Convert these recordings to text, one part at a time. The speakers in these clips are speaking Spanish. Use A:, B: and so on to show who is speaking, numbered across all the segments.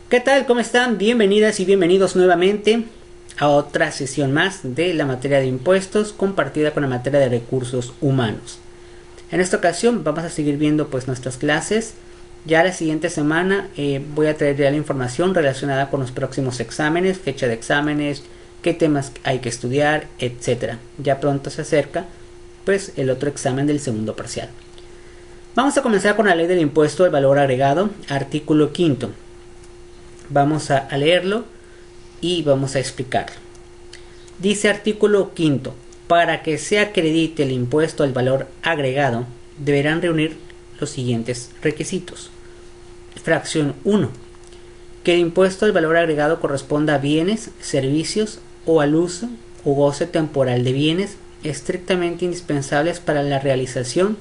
A: ¿Qué tal? ¿Cómo están? Bienvenidas y bienvenidos nuevamente a otra sesión más de la materia de impuestos compartida con la materia de recursos humanos. En esta ocasión vamos a seguir viendo pues nuestras clases. Ya la siguiente semana voy a traer ya la información relacionada con los próximos exámenes, fecha de exámenes, qué temas hay que estudiar, etcétera. Ya pronto se acerca pues el otro examen del segundo parcial. Vamos a comenzar con la ley del impuesto al valor agregado, artículo 5. Vamos a leerlo y vamos a explicarlo. Dice artículo 5. Para que se acredite el impuesto al valor agregado, deberán reunir los siguientes requisitos. Fracción 1. Que el impuesto al valor agregado corresponda a bienes, servicios o al uso o goce temporal de bienes estrictamente indispensables para la realización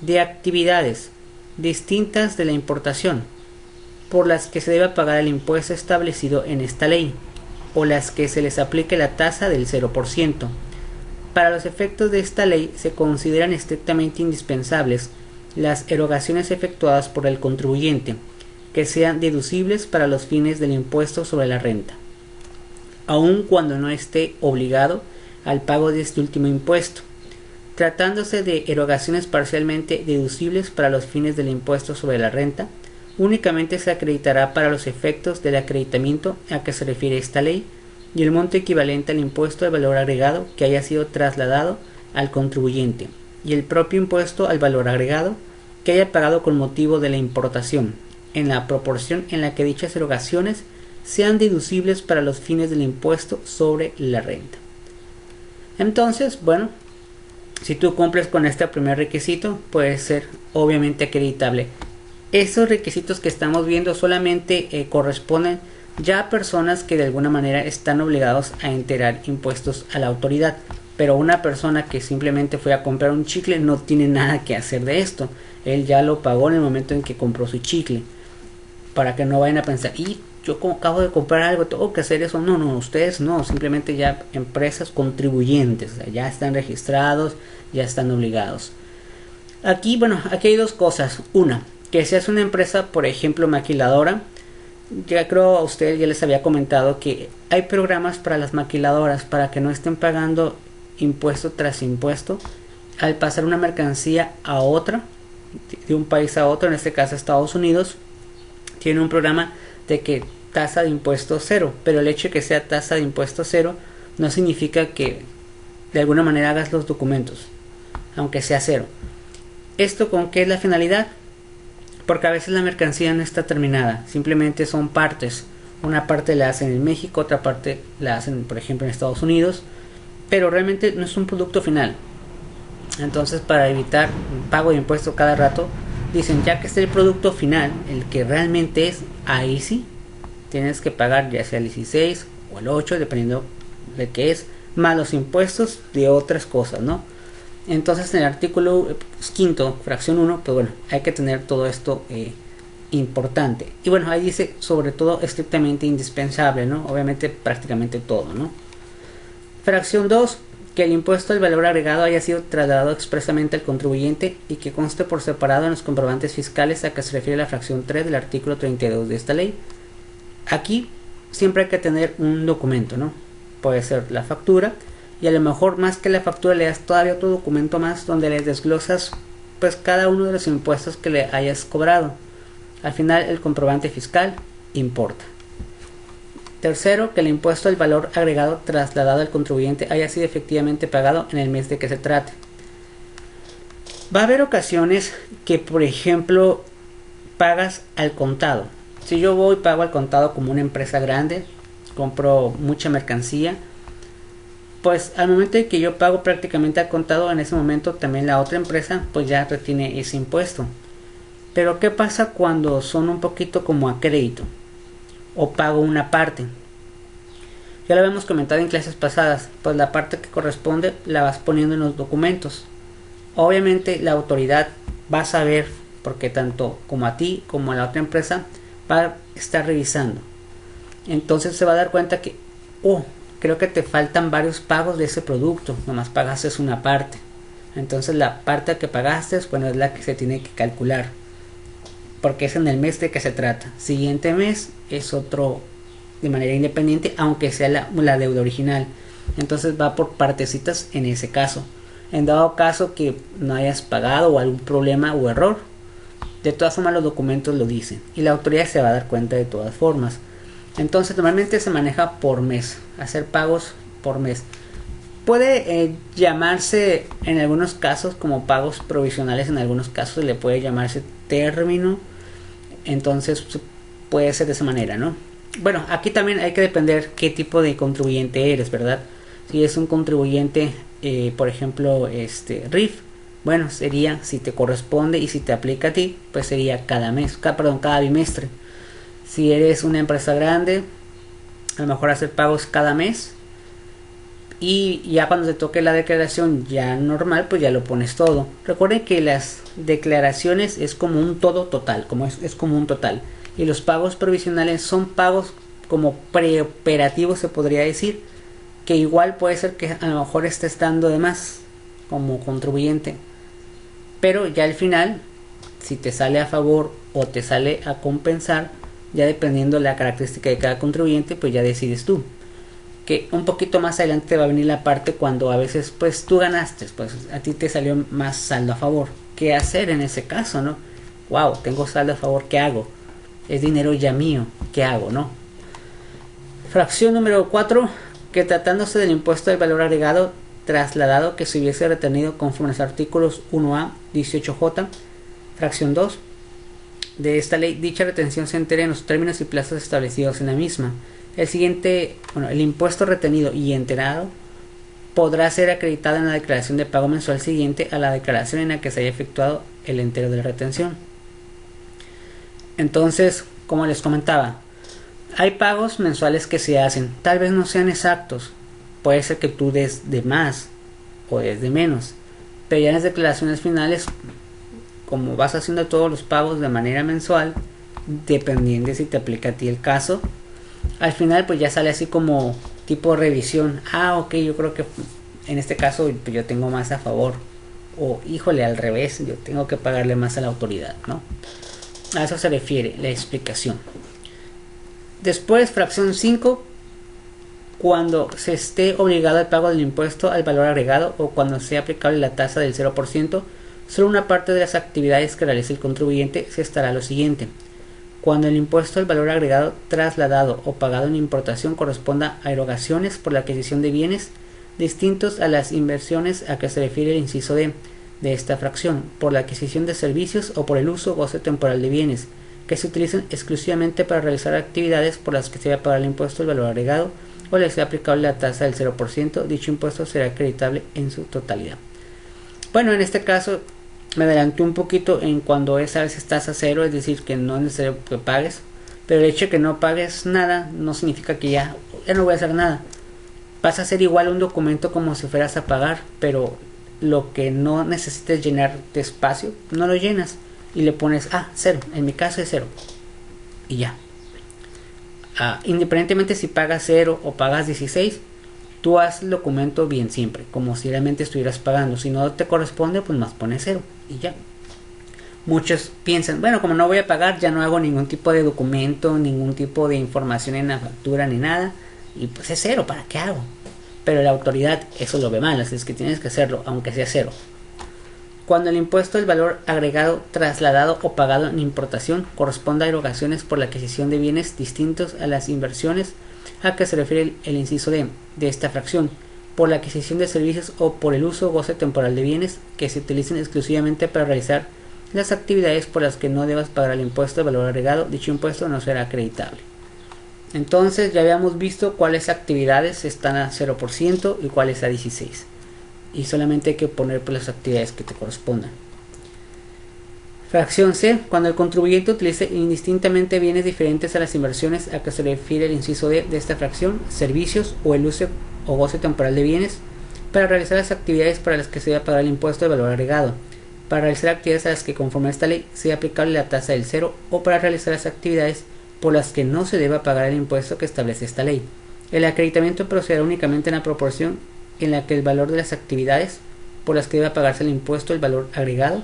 A: de actividades distintas de la importación, por las que se deba pagar el impuesto establecido en esta ley, o las que se les aplique la tasa del 0%. Para los efectos de esta ley se consideran estrictamente indispensables las erogaciones efectuadas por el contribuyente, que sean deducibles para los fines del impuesto sobre la renta, aun cuando no esté obligado al pago de este último impuesto. Tratándose de erogaciones parcialmente deducibles para los fines del impuesto sobre la renta, únicamente se acreditará para los efectos del acreditamiento a que se refiere esta ley y el monto equivalente al impuesto de valor agregado que haya sido trasladado al contribuyente y el propio impuesto al valor agregado que haya pagado con motivo de la importación, en la proporción en la que dichas erogaciones sean deducibles para los fines del impuesto sobre la renta. Entonces, bueno, si tú cumples con este primer requisito, puede ser obviamente acreditable. Esos requisitos que estamos viendo solamente corresponden ya a personas que de alguna manera están obligados a enterar impuestos a la autoridad. Pero una persona que simplemente fue a comprar un chicle no tiene nada que hacer de esto. Él ya lo pagó en el momento en que compró su chicle. Para que no vayan a pensar, y yo como acabo de comprar algo, tengo que hacer eso. No, ustedes no, simplemente ya empresas contribuyentes, o sea, ya están registrados, ya están obligados. Aquí hay dos cosas. Una, que seas una empresa, por ejemplo, maquiladora. Ya creo a ustedes ya les había comentado que hay programas para las maquiladoras para que no estén pagando impuesto tras impuesto al pasar una mercancía a otra, de un país a otro, en este caso Estados Unidos. Tiene un programa de que tasa de impuesto cero, pero el hecho de que sea tasa de impuesto cero no significa que de alguna manera hagas los documentos, aunque sea cero. ¿Esto con qué es la finalidad? Porque a veces la mercancía no está terminada, simplemente son partes. Una parte la hacen en México, otra parte la hacen, por ejemplo, en Estados Unidos, pero realmente no es un producto final. Entonces, para evitar pago de impuestos cada rato, dicen, ya que es el producto final, el que realmente es, ahí sí tienes que pagar ya sea el 16 o el 8, dependiendo de qué es, más los impuestos de otras cosas, ¿no? Entonces en el artículo 5, fracción 1, pues bueno, hay que tener todo esto importante. Y bueno, ahí dice sobre todo estrictamente indispensable, ¿no? Obviamente prácticamente todo, ¿no? Fracción 2, que el impuesto al valor agregado haya sido trasladado expresamente al contribuyente y que conste por separado en los comprobantes fiscales a que se refiere la fracción 3 del artículo 32 de esta ley. Aquí siempre hay que tener un documento, ¿no? Puede ser la factura, y a lo mejor más que la factura le das todavía otro documento más donde le desglosas pues cada uno de los impuestos que le hayas cobrado. Al final el comprobante fiscal importa. Tercero, que el impuesto al valor agregado trasladado al contribuyente haya sido efectivamente pagado en el mes de que se trate. Va a haber ocasiones que, por ejemplo, pagas al contado. Si yo voy y pago al contado como una empresa grande, compro mucha mercancía, pues al momento de que yo pago prácticamente al contado, en ese momento también la otra empresa pues ya retiene ese impuesto. Pero ¿qué pasa cuando son un poquito como a crédito? O pago una parte. Ya lo habíamos comentado en clases pasadas, pues la parte que corresponde la vas poniendo en los documentos. Obviamente la autoridad va a saber, porque tanto como a ti como a la otra empresa va a estar revisando. Entonces se va a dar cuenta que, creo que te faltan varios pagos de ese producto, nomás pagaste una parte. Entonces la parte que pagaste, bueno, es la que se tiene que calcular. porque es en el mes de que se trata. Siguiente mes es otro de manera independiente, aunque sea la deuda original. Entonces va por partecitas en ese caso. En dado caso que no hayas pagado o algún problema o error, de todas formas los documentos lo dicen y la autoridad se va a dar cuenta de todas formas. Entonces normalmente se maneja por mes, hacer pagos por mes. Puede llamarse en algunos casos como pagos provisionales, en algunos casos le puede llamarse término. Entonces puede ser de esa manera, ¿no? Bueno, aquí también hay que depender qué tipo de contribuyente eres, ¿verdad? Si es un contribuyente, por ejemplo, RIF, bueno, sería si te corresponde y si te aplica a ti, pues sería cada mes, cada bimestre. Si eres una empresa grande, a lo mejor hacer pagos cada mes. Y ya cuando te toque la declaración ya normal, pues ya lo pones todo. Recuerden que las declaraciones es como un todo total, es como un total. Y los pagos provisionales son pagos como preoperativos, se podría decir. Que igual puede ser que a lo mejor estés dando de más como contribuyente. Pero ya al final, si te sale a favor o te sale a compensar, ya dependiendo de la característica de cada contribuyente, pues ya decides tú. Que un poquito más adelante va a venir la parte cuando a veces pues tú ganaste, pues a ti te salió más saldo a favor. ¿Qué hacer en ese caso, no? Wow, tengo saldo a favor, ¿qué hago? Es dinero ya mío, ¿qué hago, no? Fracción número 4, que tratándose del impuesto del valor agregado trasladado que se hubiese retenido conforme a los artículos 1A, 18J, fracción 2 de esta ley, dicha retención se entere en los términos y plazos establecidos en la misma. El impuesto retenido y enterado podrá ser acreditado en la declaración de pago mensual siguiente a la declaración en la que se haya efectuado el entero de la retención. Entonces, como les comentaba, hay pagos mensuales que se hacen, tal vez no sean exactos, puede ser que tú des de más o des de menos, pero ya en las declaraciones finales, como vas haciendo todos los pagos de manera mensual, dependiendo si te aplica a ti el caso, al final pues ya sale así como tipo revisión. Ok, yo creo que en este caso pues yo tengo más a favor, o híjole, al revés, yo tengo que pagarle más a la autoridad, ¿no? A eso se refiere la explicación. Después, fracción 5, cuando se esté obligado al pago del impuesto al valor agregado o cuando sea aplicable la tasa del 0%, solo una parte de las actividades que realice el contribuyente se estará lo siguiente. Cuando el impuesto al valor agregado trasladado o pagado en importación corresponda a erogaciones por la adquisición de bienes distintos a las inversiones a que se refiere el inciso D de esta fracción, por la adquisición de servicios o por el uso o goce temporal de bienes que se utilicen exclusivamente para realizar actividades por las que se va a pagar el impuesto al valor agregado o le sea aplicable la tasa del 0%, dicho impuesto será acreditable en su totalidad. Bueno, en este caso me adelanté un poquito en cuando a veces tasa cero, es decir, que no es necesario que pagues, pero el hecho de que no pagues nada no significa que ya no voy a hacer nada. Vas a hacer igual un documento como si fueras a pagar, pero lo que no necesites llenar de espacio, no lo llenas y le pones cero, en mi caso es cero y ya. Independientemente si pagas 0 o pagas 16, tú haz el documento bien siempre, como si realmente estuvieras pagando. Si no te corresponde, pues más pones 0 y ya. Muchos piensan, bueno, como no voy a pagar, ya no hago ningún tipo de documento, ningún tipo de información en la factura ni nada, y pues es 0, ¿para qué hago? Pero la autoridad eso lo ve mal, así es que tienes que hacerlo, aunque sea 0. Cuando el impuesto del valor agregado trasladado o pagado en importación corresponda a erogaciones por la adquisición de bienes distintos a las inversiones a que se refiere el inciso D de esta fracción, por la adquisición de servicios o por el uso o goce temporal de bienes que se utilicen exclusivamente para realizar las actividades por las que no debas pagar el impuesto de valor agregado, dicho impuesto no será acreditable. Entonces ya habíamos visto cuáles actividades están a 0% y cuáles a 16%. Y solamente hay que poner las actividades que te correspondan. Fracción C. Cuando el contribuyente utilice indistintamente bienes diferentes a las inversiones a que se refiere el inciso D de esta fracción, servicios o el uso o goce temporal de bienes, para realizar las actividades para las que se debe pagar el impuesto de valor agregado, para realizar actividades a las que conforme a esta ley sea aplicable la tasa del 0 o para realizar las actividades por las que no se deba pagar el impuesto que establece esta ley. El acreditamiento procederá únicamente en la proporción en la que el valor de las actividades por las que deba pagarse el impuesto del valor agregado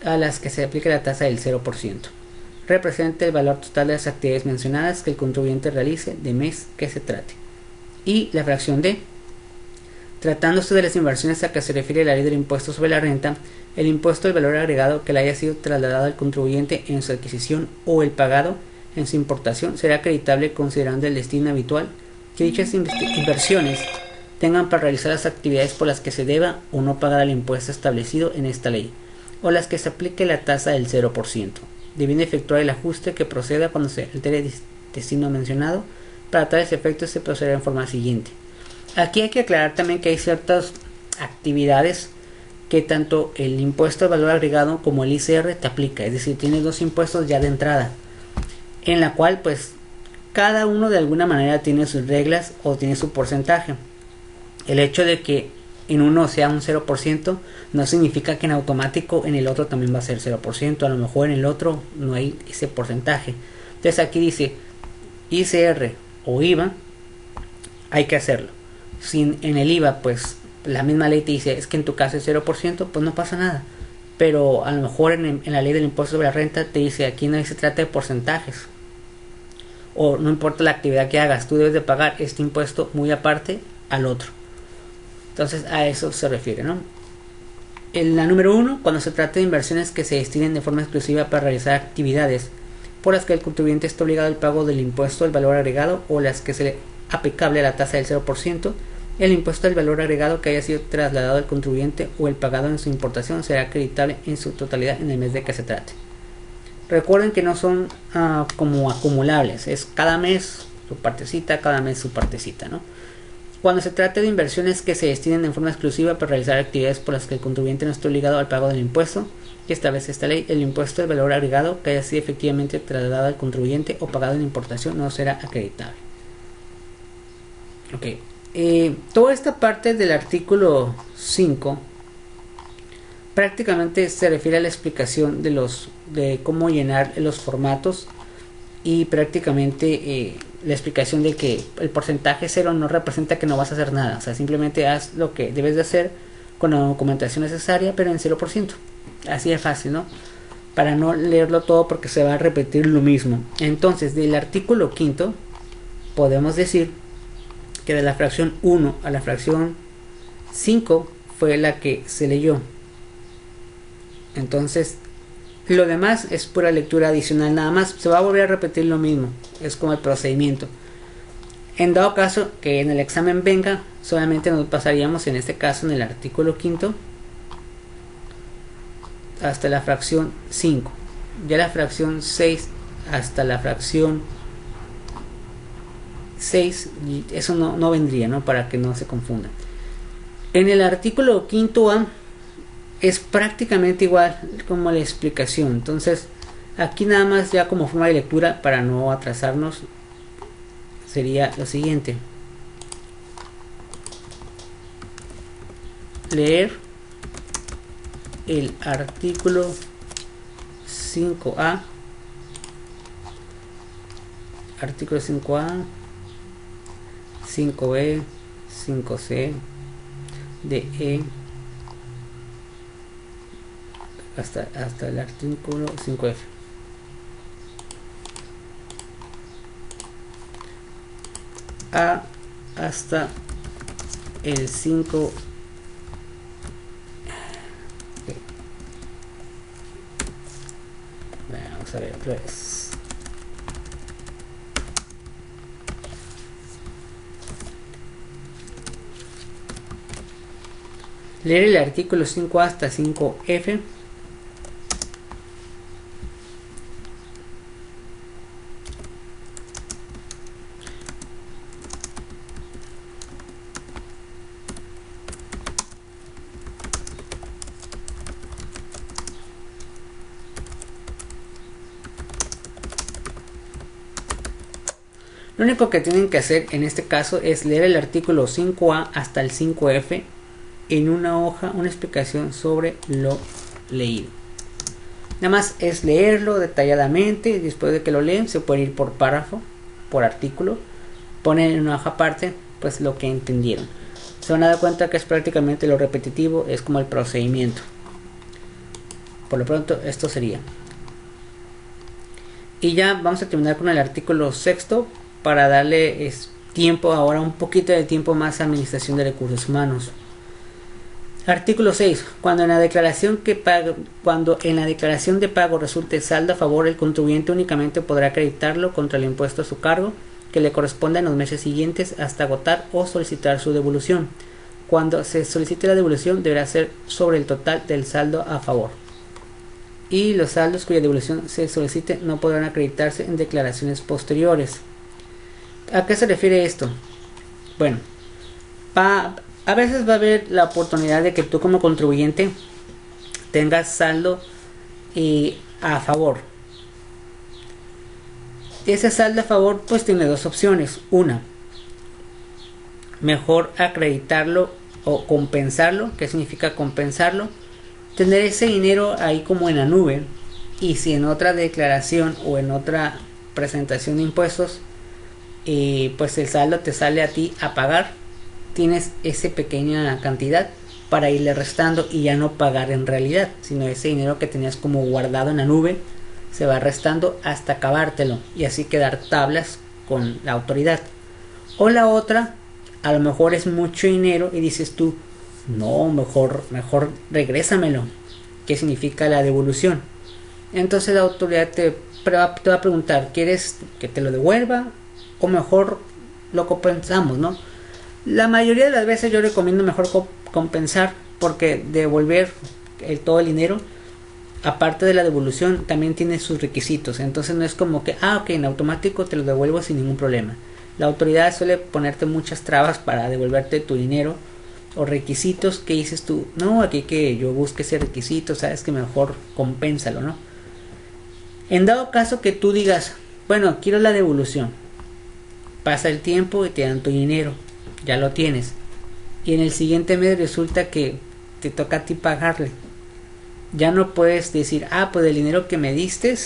A: a las que se aplique la tasa del 0%. represente el valor total de las actividades mencionadas que el contribuyente realice de mes que se trate. Y la fracción D, tratándose de las inversiones a que se refiere la ley del impuesto sobre la renta, el impuesto del valor agregado que le haya sido trasladado al contribuyente en su adquisición o el pagado en su importación será acreditable considerando el destino habitual que dichas inversiones tengan para realizar las actividades por las que se deba o no pagar el impuesto establecido en esta ley, o las que se aplique la tasa del 0%, debiendo efectuar el ajuste que proceda cuando se altere el destino mencionado. Para tales efectos se procederá en forma siguiente. Aquí hay que aclarar también que hay ciertas actividades que tanto el impuesto al valor agregado como el ICR te aplica, es decir, tienes dos impuestos ya de entrada, en la cual pues cada uno de alguna manera tiene sus reglas o tiene su porcentaje. El hecho de que en uno sea un 0% no significa que en automático en el otro también va a ser 0%, a lo mejor en el otro no hay ese porcentaje. Entonces aquí dice ICR o IVA, hay que hacerlo. Si en el IVA pues la misma ley te dice es que en tu caso es 0%, pues no pasa nada. Pero a lo mejor en la ley del impuesto sobre la renta te dice aquí no se trata de porcentajes. O no importa la actividad que hagas, tú debes de pagar este impuesto muy aparte al otro. Entonces a eso se refiere, ¿no? En la número 1, cuando se trata de inversiones que se destinen de forma exclusiva para realizar actividades por las que el contribuyente está obligado al pago del impuesto del valor agregado o las que se le aplicable a la tasa del 0%, el impuesto del valor agregado que haya sido trasladado al contribuyente o el pagado en su importación será acreditable en su totalidad en el mes de que se trate. Recuerden que no son como acumulables, es cada mes su partecita, cada mes su partecita, ¿no? Cuando se trate de inversiones que se destinen en forma exclusiva para realizar actividades por las que el contribuyente no esté obligado al pago del impuesto, que establece esta ley, el impuesto del valor agregado que haya sido efectivamente trasladado al contribuyente o pagado en importación no será acreditable. Ok, toda esta parte del artículo 5 prácticamente se refiere a la explicación de cómo llenar los formatos y prácticamente la explicación de que el porcentaje 0 no representa que no vas a hacer nada, o sea, simplemente haz lo que debes de hacer con la documentación necesaria, pero en 0%. Así de fácil, ¿no? Para no leerlo todo porque se va a repetir lo mismo. Entonces, del artículo 5 podemos decir que de la fracción 1 a la fracción 5 fue la que se leyó. Entonces, lo demás es pura lectura adicional, nada más se va a volver a repetir lo mismo, es como el procedimiento. En dado caso que en el examen venga, solamente nos pasaríamos en este caso en el artículo 5 hasta la fracción 5, ya la fracción 6 hasta la fracción 6, eso no vendría, ¿no? Para que no se confundan. En el artículo 5A es prácticamente igual como la explicación. Entonces aquí nada más ya como forma de lectura para no atrasarnos sería lo siguiente: leer el artículo 5A, artículo 5A, 5B, 5C, DE hasta el artículo 5F. A hasta el 5. Vamos a ver otra vez. Leer el artículo 5A hasta 5F. Lo único que tienen que hacer en este caso es leer el artículo 5A hasta el 5F en una hoja, una explicación sobre lo leído. Nada más es leerlo detalladamente y después de que lo leen se puede ir por párrafo, por artículo, ponen en una hoja aparte pues lo que entendieron. Se van a dar cuenta que es prácticamente lo repetitivo, es como el procedimiento. Por lo pronto esto sería. Y ya vamos a terminar con el artículo sexto para darle tiempo, ahora un poquito de tiempo más a administración de recursos humanos. Artículo 6. Cuando en la declaración de pago resulte saldo a favor, el contribuyente únicamente podrá acreditarlo contra el impuesto a su cargo que le corresponda en los meses siguientes hasta agotar o solicitar su devolución. Cuando se solicite la devolución deberá ser sobre el total del saldo a favor. Y los saldos cuya devolución se solicite no podrán acreditarse en declaraciones posteriores. ¿A qué se refiere esto? Bueno, a veces va a haber la oportunidad de que tú como contribuyente tengas saldo a favor. Ese saldo a favor pues tiene dos opciones. Una, mejor acreditarlo o compensarlo. ¿Qué significa compensarlo? Tener ese dinero ahí como en la nube, y si en otra declaración o en otra presentación de impuestos pues el saldo te sale a ti a pagar, tienes esa pequeña cantidad para irle restando y ya no pagar en realidad, sino ese dinero que tenías como guardado en la nube se va restando hasta acabártelo y así quedar tablas con la autoridad. O la otra, a lo mejor es mucho dinero y dices tú, no, mejor regrésamelo. ¿Qué significa la devolución? Entonces la autoridad te va a preguntar, ¿quieres que te lo devuelva o mejor lo compensamos, no? La mayoría de las veces yo recomiendo mejor compensar, porque devolver todo el dinero, aparte de la devolución, también tiene sus requisitos. Entonces no es como que, ok, en automático te lo devuelvo sin ningún problema. La autoridad suele ponerte muchas trabas para devolverte tu dinero, o requisitos que dices tú, no, aquí que yo busque ese requisito, sabes que mejor compénsalo, ¿no? En dado caso que tú digas, bueno, quiero la devolución, pasa el tiempo y te dan tu dinero, ya lo tienes, y en el siguiente mes resulta que te toca a ti pagarle. Ya no puedes decir, pues el dinero que me diste,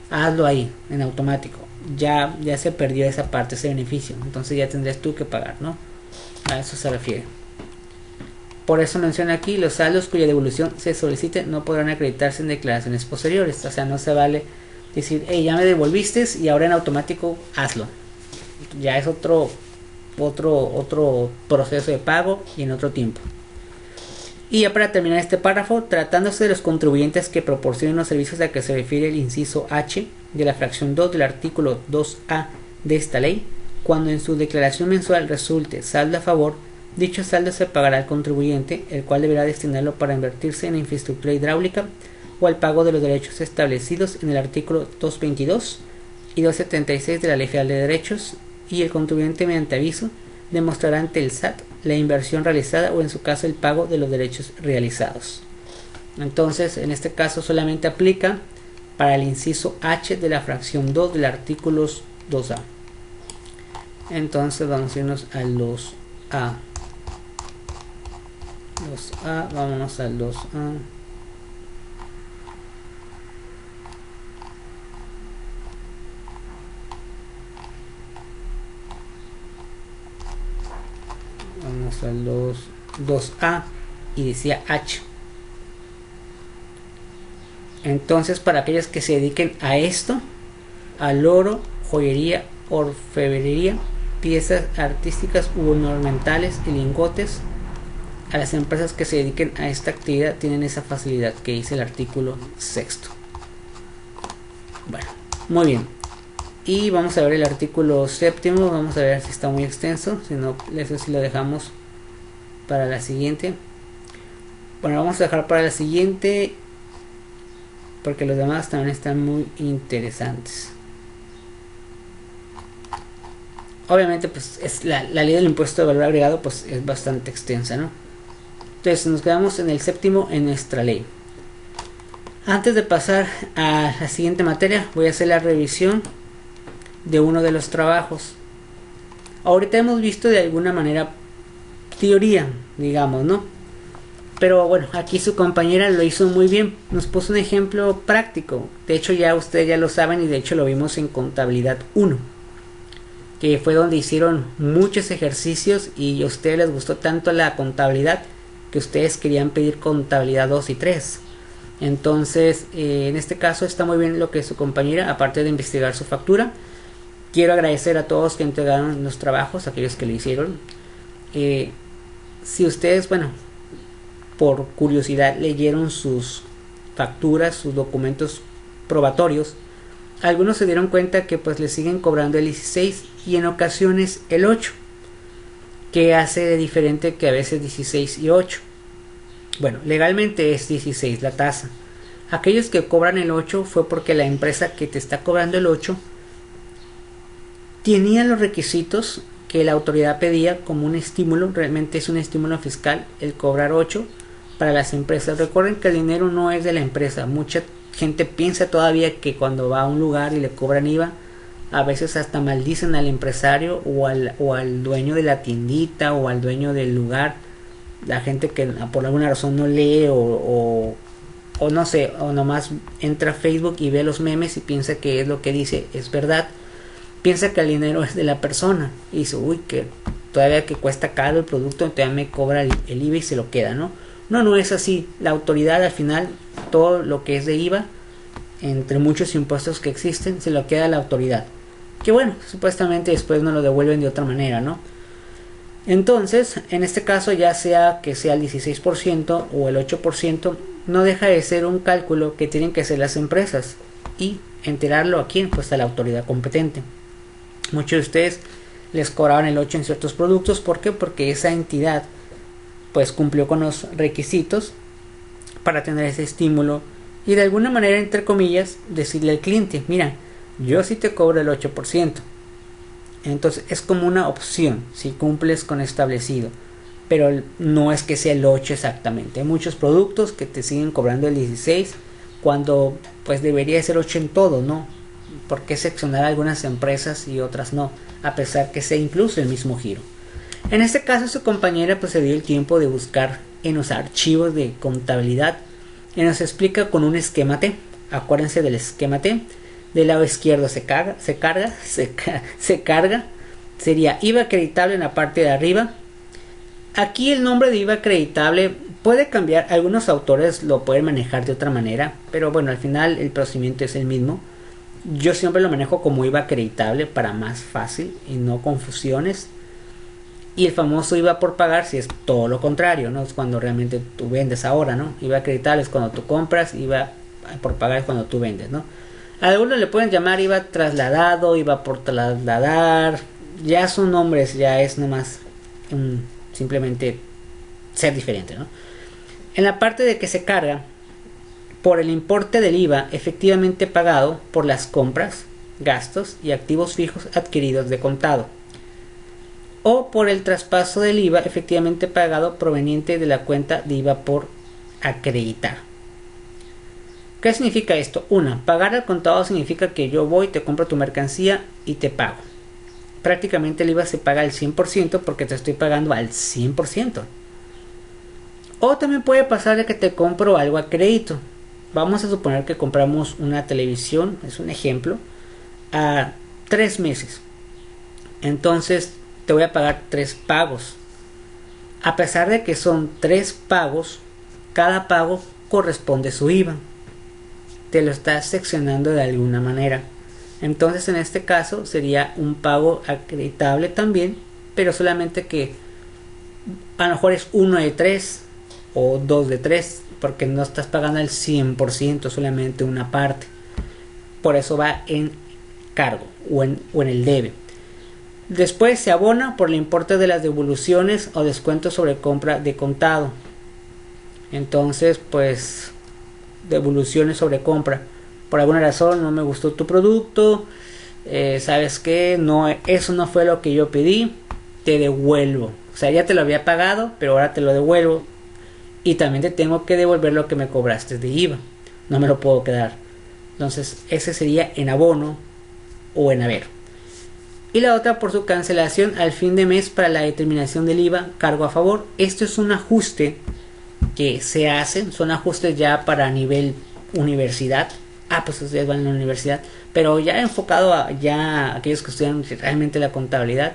A: hazlo ahí en automático. Ya se perdió esa parte, ese beneficio. Entonces ya tendrías tú que pagar, ¿no? A eso se refiere. Por eso menciona aquí, los saldos cuya devolución se solicite no podrán acreditarse en declaraciones posteriores. O sea, no se vale decir, ya me devolviste y ahora en automático hazlo. Ya es otro proceso de pago y en otro tiempo. Y ya para terminar este párrafo, tratándose de los contribuyentes que proporcionen los servicios a que se refiere el inciso H de la fracción 2 del artículo 2A de esta ley, cuando en su declaración mensual resulte saldo a favor, dicho saldo se pagará al contribuyente, el cual deberá destinarlo para invertirse en infraestructura hidráulica o al pago de los derechos establecidos en el artículo 222 y 276 de la Ley Federal de Derechos, y el contribuyente mediante aviso demostrará ante el SAT la inversión realizada o en su caso el pago de los derechos realizados. Entonces en este caso solamente aplica para el inciso H de la fracción 2 del artículo 2A. Entonces vamos a irnos a los A. Vámonos al 2A. Vamos al 2A y decía H. Entonces, para aquellos que se dediquen a esto, al oro, joyería, orfebrería, piezas artísticas u ornamentales y lingotes, a las empresas que se dediquen a esta actividad tienen esa facilidad que dice el artículo 6. Bueno, muy bien. Y vamos a ver el artículo 7. Vamos a ver si está muy extenso, si no, eso sí lo dejamos para la siguiente. Bueno, vamos a dejar para la siguiente porque los demás también están muy interesantes. Obviamente pues es la ley del impuesto de valor agregado, pues es bastante extensa, ¿no? Entonces nos quedamos en el 7 en nuestra ley. Antes de pasar a la siguiente materia, voy a hacer la revisión de uno de los trabajos. Ahorita hemos visto de alguna manera teoría, digamos, ¿no? Pero bueno, aquí su compañera lo hizo muy bien, nos puso un ejemplo práctico. De hecho ya ustedes ya lo saben y de hecho lo vimos en contabilidad 1, que fue donde hicieron muchos ejercicios y a ustedes les gustó tanto la contabilidad que ustedes querían pedir contabilidad 2 y 3. Entonces, en este caso está muy bien lo que su compañera, aparte de investigar su factura. Quiero agradecer a todos que entregaron los trabajos, aquellos que le hicieron. Si ustedes, bueno, por curiosidad leyeron sus facturas, sus documentos probatorios, algunos se dieron cuenta que pues le siguen cobrando el 16 y en ocasiones el 8. ¿Qué hace de diferente que a veces 16 y 8? Bueno, legalmente es 16 la tasa. Aquellos que cobran el 8 fue porque la empresa que te está cobrando el 8 tenía los requisitos que la autoridad pedía como un estímulo. Realmente es un estímulo fiscal el cobrar 8 para las empresas. Recuerden que el dinero no es de la empresa. Mucha gente piensa todavía que cuando va a un lugar y le cobran IVA, a veces hasta maldicen al empresario o al dueño de la tiendita o al dueño del lugar. La gente que por alguna razón no lee o no sé, o nomás entra a Facebook y ve los memes y piensa que es lo que dice es verdad. Piensa que el dinero es de la persona y dice, uy, que todavía que cuesta caro el producto, todavía me cobra el IVA y se lo queda, ¿no? No es así. La autoridad al final, todo lo que es de IVA, entre muchos impuestos que existen, se lo queda a la autoridad. Que bueno, supuestamente después no lo devuelven de otra manera, ¿no? Entonces, en este caso, ya sea que sea el 16% o el 8%, no deja de ser un cálculo que tienen que hacer las empresas. Y enterarlo a quién, pues a la autoridad competente. Muchos de ustedes les cobraban el 8 en ciertos productos. ¿Por qué? Porque esa entidad pues cumplió con los requisitos para tener ese estímulo y de alguna manera, entre comillas, decirle al cliente, mira, yo sí te cobro el 8%. Entonces es como una opción si cumples con establecido, pero no es que sea el 8 exactamente. Hay muchos productos que te siguen cobrando el 16 cuando pues debería ser 8 en todo, ¿no? ¿Por qué seccionar algunas empresas y otras no? A pesar que sea incluso el mismo giro. En este caso su compañera pues se dio el tiempo de buscar en los archivos de contabilidad y nos explica con un esquema T. Acuérdense del esquema T. Del lado izquierdo se carga, sería IVA acreditable en la parte de arriba. Aquí el nombre de IVA acreditable puede cambiar, algunos autores lo pueden manejar de otra manera, pero bueno, al final el procedimiento es el mismo. Yo siempre lo manejo como IVA acreditable para más fácil y no confusiones. Y el famoso IVA por pagar si es todo lo contrario, ¿no? Es cuando realmente tú vendes ahora, ¿no? IVA acreditable es cuando tú compras, IVA por pagar es cuando tú vendes, ¿no? A algunos le pueden llamar IVA trasladado, IVA por trasladar, ya son nombres, ya es nomás simplemente ser diferente, ¿no? En la parte de que se carga por el importe del IVA efectivamente pagado por las compras, gastos y activos fijos adquiridos de contado, o por el traspaso del IVA efectivamente pagado proveniente de la cuenta de IVA por acreditar. ¿Qué significa esto? Pagar al contado significa que yo voy, te compro tu mercancía y te pago. Prácticamente el IVA se paga al 100% porque te estoy pagando al 100%. O también puede pasar de que te compro algo a crédito. Vamos a suponer que compramos una televisión, es un ejemplo, a 3 meses. Entonces te voy a pagar 3 pagos. A pesar de que son 3 pagos, cada pago corresponde su IVA. Te lo estás seccionando de alguna manera. Entonces en este caso sería un pago acreditable también, pero solamente que a lo mejor es 1 de 3 o 2 de 3, porque no estás pagando al 100%, solamente una parte. Por eso va en cargo o en el debe. Después se abona por el importe de las devoluciones o descuentos sobre compra de contado. Entonces pues devoluciones sobre compra. Por alguna razón no me gustó tu producto, sabes que no, eso no fue lo que yo pedí, te devuelvo. O sea, ya te lo había pagado, pero ahora te lo devuelvo. Y también te tengo que devolver lo que me cobraste de IVA. No me lo puedo quedar. Entonces ese sería en abono o en haber. Y la otra por su cancelación al fin de mes para la determinación del IVA, cargo a favor. Esto es un ajuste que se hacen, son ajustes ya para nivel universidad. Pues ustedes van a la universidad, pero ya enfocado a ya aquellos que estudian realmente la contabilidad.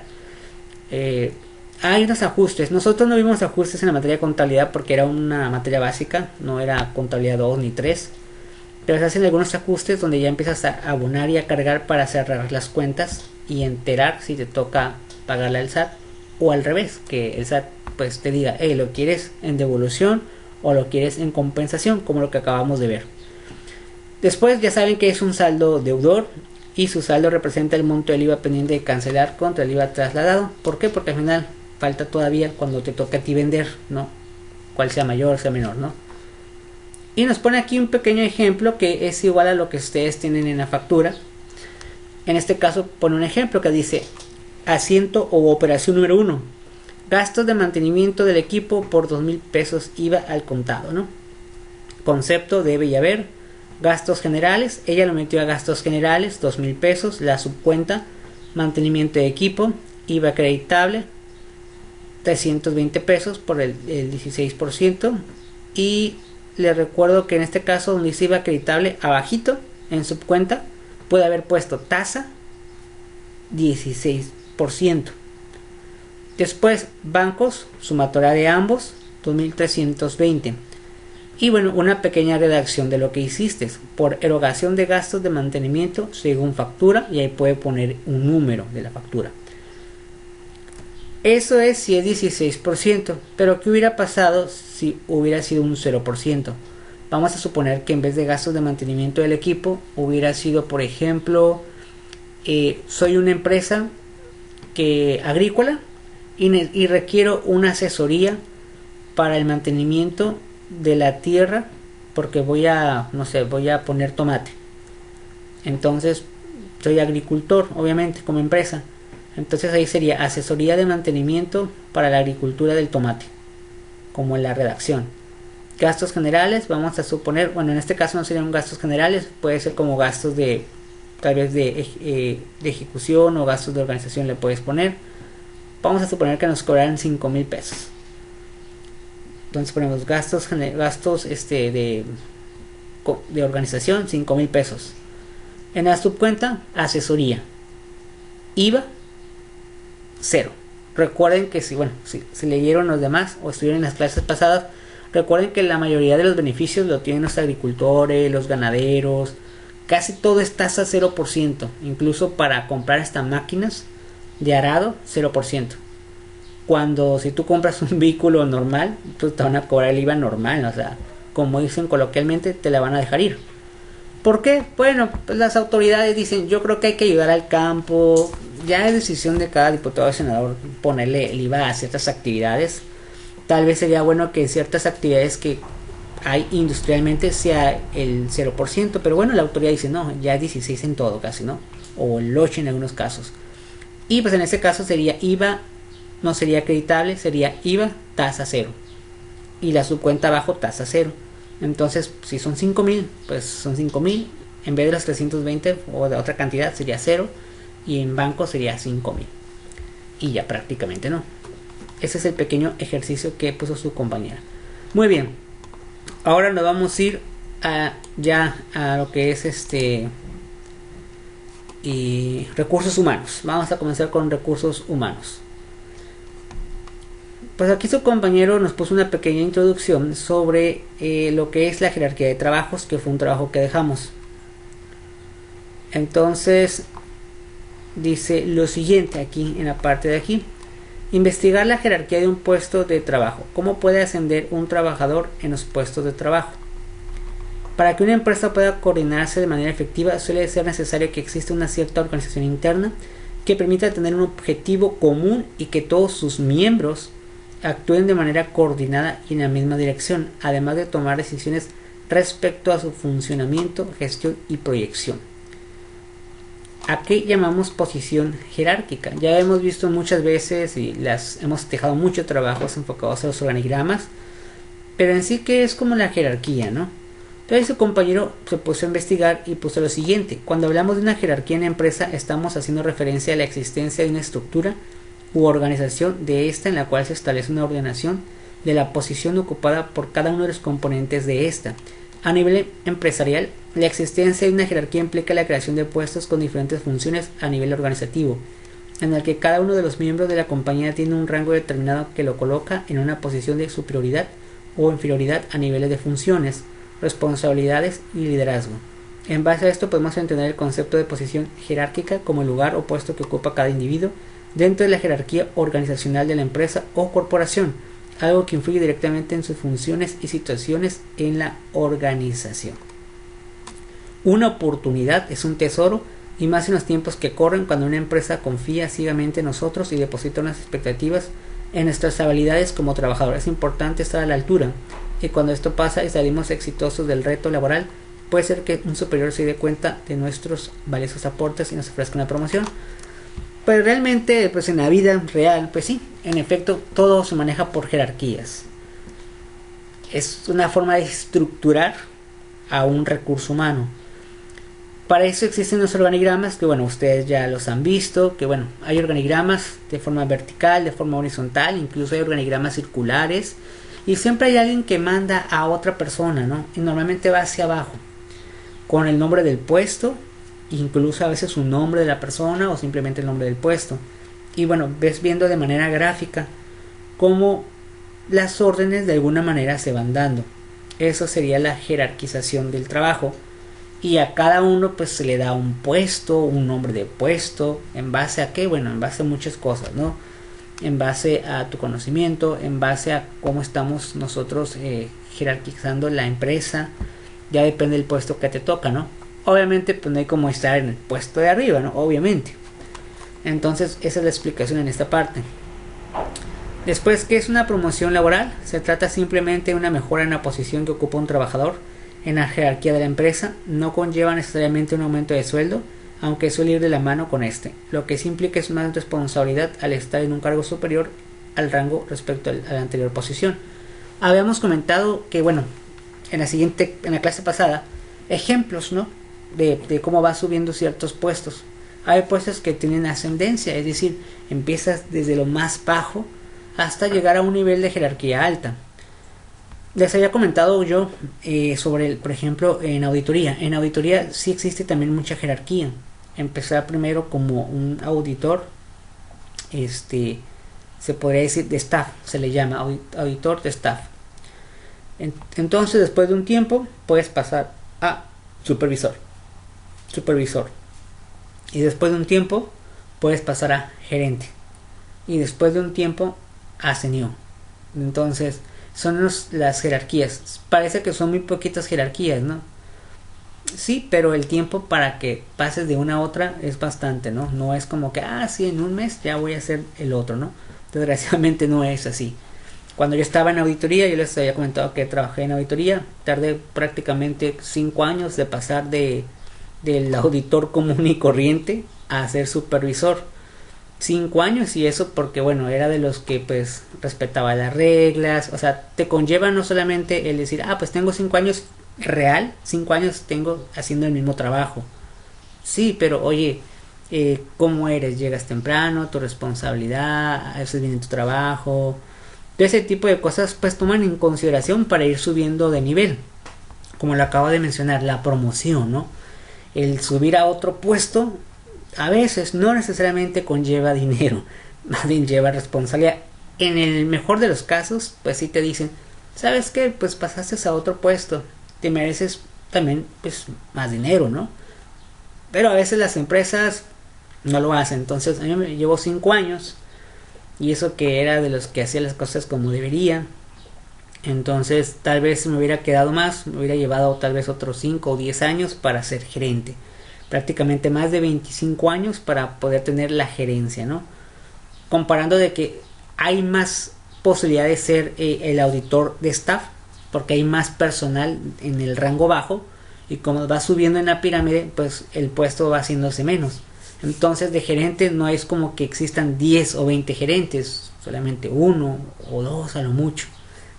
A: Hay unos ajustes. Nosotros no vimos ajustes en la materia de contabilidad porque era una materia básica, no era contabilidad 2 ni 3. Pero se hacen algunos ajustes donde ya empiezas a abonar y a cargar para cerrar las cuentas y enterar si te toca pagarle al SAT o al revés, que el SAT pues te diga, hey, lo quieres en devolución o lo quieres en compensación, como lo que acabamos de ver. Después ya saben que es un saldo deudor y su saldo representa el monto del IVA pendiente de cancelar contra el IVA trasladado. ¿Por qué? Porque al final falta todavía cuando te toca a ti vender, ¿no? Cuál sea mayor o sea menor, ¿no? Y nos pone aquí un pequeño ejemplo que es igual a lo que ustedes tienen en la factura. En este caso pone un ejemplo que dice asiento o operación número 1. Gastos de mantenimiento del equipo por 2,000 pesos IVA al contado, ¿no? Concepto debe y haber. Gastos generales, ella lo metió a gastos generales, 2,000 pesos. La subcuenta, mantenimiento de equipo, IVA acreditable, 320 pesos por el 16%. Y les recuerdo que en este caso donde dice IVA acreditable, abajito en subcuenta puede haber puesto tasa 16%. Después bancos, sumatoria de ambos 2,320. Y bueno, una pequeña redacción de lo que hiciste por erogación de gastos de mantenimiento según factura, y ahí puede poner un número de la factura. Eso es si es 16%, pero ¿qué hubiera pasado si hubiera sido un 0%? Vamos a suponer que en vez de gastos de mantenimiento del equipo hubiera sido, por ejemplo, soy una empresa agrícola y requiero una asesoría para el mantenimiento de la tierra porque voy a poner tomate. Entonces soy agricultor, obviamente, como empresa. Entonces ahí sería asesoría de mantenimiento para la agricultura del tomate, como en la redacción. Gastos generales, vamos a suponer, bueno, en este caso no serían gastos generales, puede ser como gastos de tal vez de ejecución o gastos de organización le puedes poner. Vamos a suponer que nos cobraran 5,000 pesos. Entonces ponemos gastos de organización, 5,000 pesos. En la subcuenta, asesoría, IVA 0. Recuerden que si leyeron los demás o estuvieron en las clases pasadas, recuerden que la mayoría de los beneficios lo tienen los agricultores, los ganaderos. Casi todo es tasa 0%. Incluso para comprar estas máquinas de arado, 0%. Cuando si tú compras un vehículo normal, pues te van a cobrar el IVA normal. O sea, como dicen coloquialmente, te la van a dejar ir. ¿Por qué? Bueno, pues las autoridades dicen, yo creo que hay que ayudar al campo. Ya es decisión de cada diputado o senador ponerle el IVA a ciertas actividades. Tal vez sería bueno que ciertas actividades que hay industrialmente sea el 0%, pero bueno, la autoridad dice, no, ya 16 en todo casi, ¿no? O el 8 en algunos casos. Y pues en ese caso sería IVA, no sería acreditable, sería IVA tasa 0. Y la subcuenta abajo tasa 0. Entonces, si son 5,000, pues son 5,000. En vez de los 320 o de otra cantidad sería 0. Y en banco sería 5,000. Y ya prácticamente no. Ese es el pequeño ejercicio que puso su compañera. Muy bien. Ahora nos vamos a ir a lo que es recursos humanos. Vamos a comenzar con recursos humanos. Pues aquí su compañero nos puso una pequeña introducción sobre lo que es la jerarquía de trabajos, que fue un trabajo que dejamos. Entonces dice lo siguiente aquí en la parte de aquí: investigar la jerarquía de un puesto de trabajo. ¿Cómo puede ascender un trabajador en los puestos de trabajo? Para que una empresa pueda coordinarse de manera efectiva, suele ser necesario que exista una cierta organización interna que permita tener un objetivo común y que todos sus miembros actúen de manera coordinada y en la misma dirección, además de tomar decisiones respecto a su funcionamiento, gestión y proyección. ¿A qué llamamos posición jerárquica? Ya hemos visto muchas veces y hemos dejado muchos trabajos enfocados a los organigramas, pero en sí que es como la jerarquía, ¿no? Entonces su compañero se puso a investigar y puso lo siguiente: cuando hablamos de una jerarquía en la empresa, estamos haciendo referencia a la existencia de una estructura u organización de esta en la cual se establece una ordenación de la posición ocupada por cada uno de los componentes de esta. A nivel empresarial, la existencia de una jerarquía implica la creación de puestos con diferentes funciones a nivel organizativo. en el que cada uno de los miembros de la compañía tiene un rango determinado que lo coloca en una posición de superioridad o inferioridad a niveles de funciones, responsabilidades y liderazgo. En base a esto podemos entender el concepto de posición jerárquica como el lugar o puesto que ocupa cada individuo dentro de la jerarquía organizacional de la empresa o corporación, algo que influye directamente en sus funciones y situaciones en la organización. Una oportunidad es un tesoro, y más en los tiempos que corren, cuando una empresa confía ciegamente en nosotros y deposita unas expectativas en nuestras habilidades como trabajadores. Es importante estar a la altura, y cuando esto pasa y salimos exitosos del reto laboral, puede ser que un superior se dé cuenta de nuestros valiosos aportes y nos ofrezca una promoción. Pero realmente, pues en la vida real, pues sí, en efecto, todo se maneja por jerarquías. Es una forma de estructurar a un recurso humano. Para eso existen los organigramas, que bueno, ustedes ya los han visto, que bueno, hay organigramas de forma vertical, de forma horizontal, incluso hay organigramas circulares, y siempre hay alguien que manda a otra persona, ¿no? Y normalmente va hacia abajo, con el nombre del puesto, incluso a veces un nombre de la persona o simplemente el nombre del puesto. Y bueno, ves viendo de manera gráfica cómo las órdenes de alguna manera se van dando. Eso sería la jerarquización del trabajo. Y a cada uno pues se le da un puesto, un nombre de puesto. ¿En base a qué? Bueno, en base a muchas cosas, ¿no? En base a tu conocimiento, en base a cómo estamos nosotros jerarquizando la empresa. Ya depende del puesto que te toca, ¿no? Obviamente pues no hay como estar en el puesto de arriba, ¿no? Obviamente. Entonces esa es la explicación en esta parte. Después, ¿qué es una promoción laboral? Se trata simplemente de una mejora en la posición que ocupa un trabajador en la jerarquía de la empresa. No conlleva necesariamente un aumento de sueldo, aunque suele ir de la mano con este. Lo que sí implica es más responsabilidad al estar en un cargo superior al rango respecto a la anterior posición. Habíamos comentado que, bueno, en la clase pasada, ejemplos, ¿no? De cómo va subiendo ciertos puestos. Hay puestos que tienen ascendencia, es decir, empiezas desde lo más bajo hasta llegar a un nivel de jerarquía alta. Les había comentado yo sobre, por ejemplo, en auditoría. En auditoría sí existe también mucha jerarquía. Empezar primero como un auditor, se podría decir de staff, se le llama auditor de staff. Entonces, después de un tiempo, puedes pasar a supervisor. Y después de un tiempo, puedes pasar a gerente. Y después de un tiempo, a senior. Entonces, son las jerarquías. Parece que son muy poquitas jerarquías, ¿no? Sí, pero el tiempo para que pases de una a otra es bastante, ¿no? No es como que, sí, en un mes ya voy a hacer el otro, ¿no? Desgraciadamente no es así. Cuando yo estaba en auditoría, yo les había comentado que trabajé en auditoría. Tardé prácticamente 5 años de pasar del auditor común y corriente a ser supervisor. 5 años, y eso porque bueno, era de los que pues respetaba las reglas. O sea, te conlleva no solamente el decir, pues tengo 5 años real, 5 años tengo haciendo el mismo trabajo. Sí, pero oye, ¿cómo eres? Llegas temprano, tu responsabilidad, haces bien tu trabajo. De ese tipo de cosas pues toman en consideración para ir subiendo de nivel. Como lo acabo de mencionar, la promoción, ¿no? El subir a otro puesto a veces no necesariamente conlleva dinero, más bien lleva responsabilidad. En el mejor de los casos, pues sí te dicen, ¿sabes qué? Pues pasaste a otro puesto, te mereces también pues más dinero, ¿no? Pero a veces las empresas no lo hacen. Entonces a mí me llevó 5 años, y eso que era de los que hacía las cosas como debería. Entonces tal vez me hubiera quedado más, me hubiera llevado tal vez otros 5 o 10 años para ser gerente. Prácticamente más de 25 años para poder tener la gerencia, ¿no? Comparando de que hay más posibilidad de ser el auditor de staff, porque hay más personal en el rango bajo, y como va subiendo en la pirámide, pues el puesto va haciéndose menos. Entonces de gerente no es como que existan 10 o 20 gerentes, solamente 1 o 2 a lo mucho.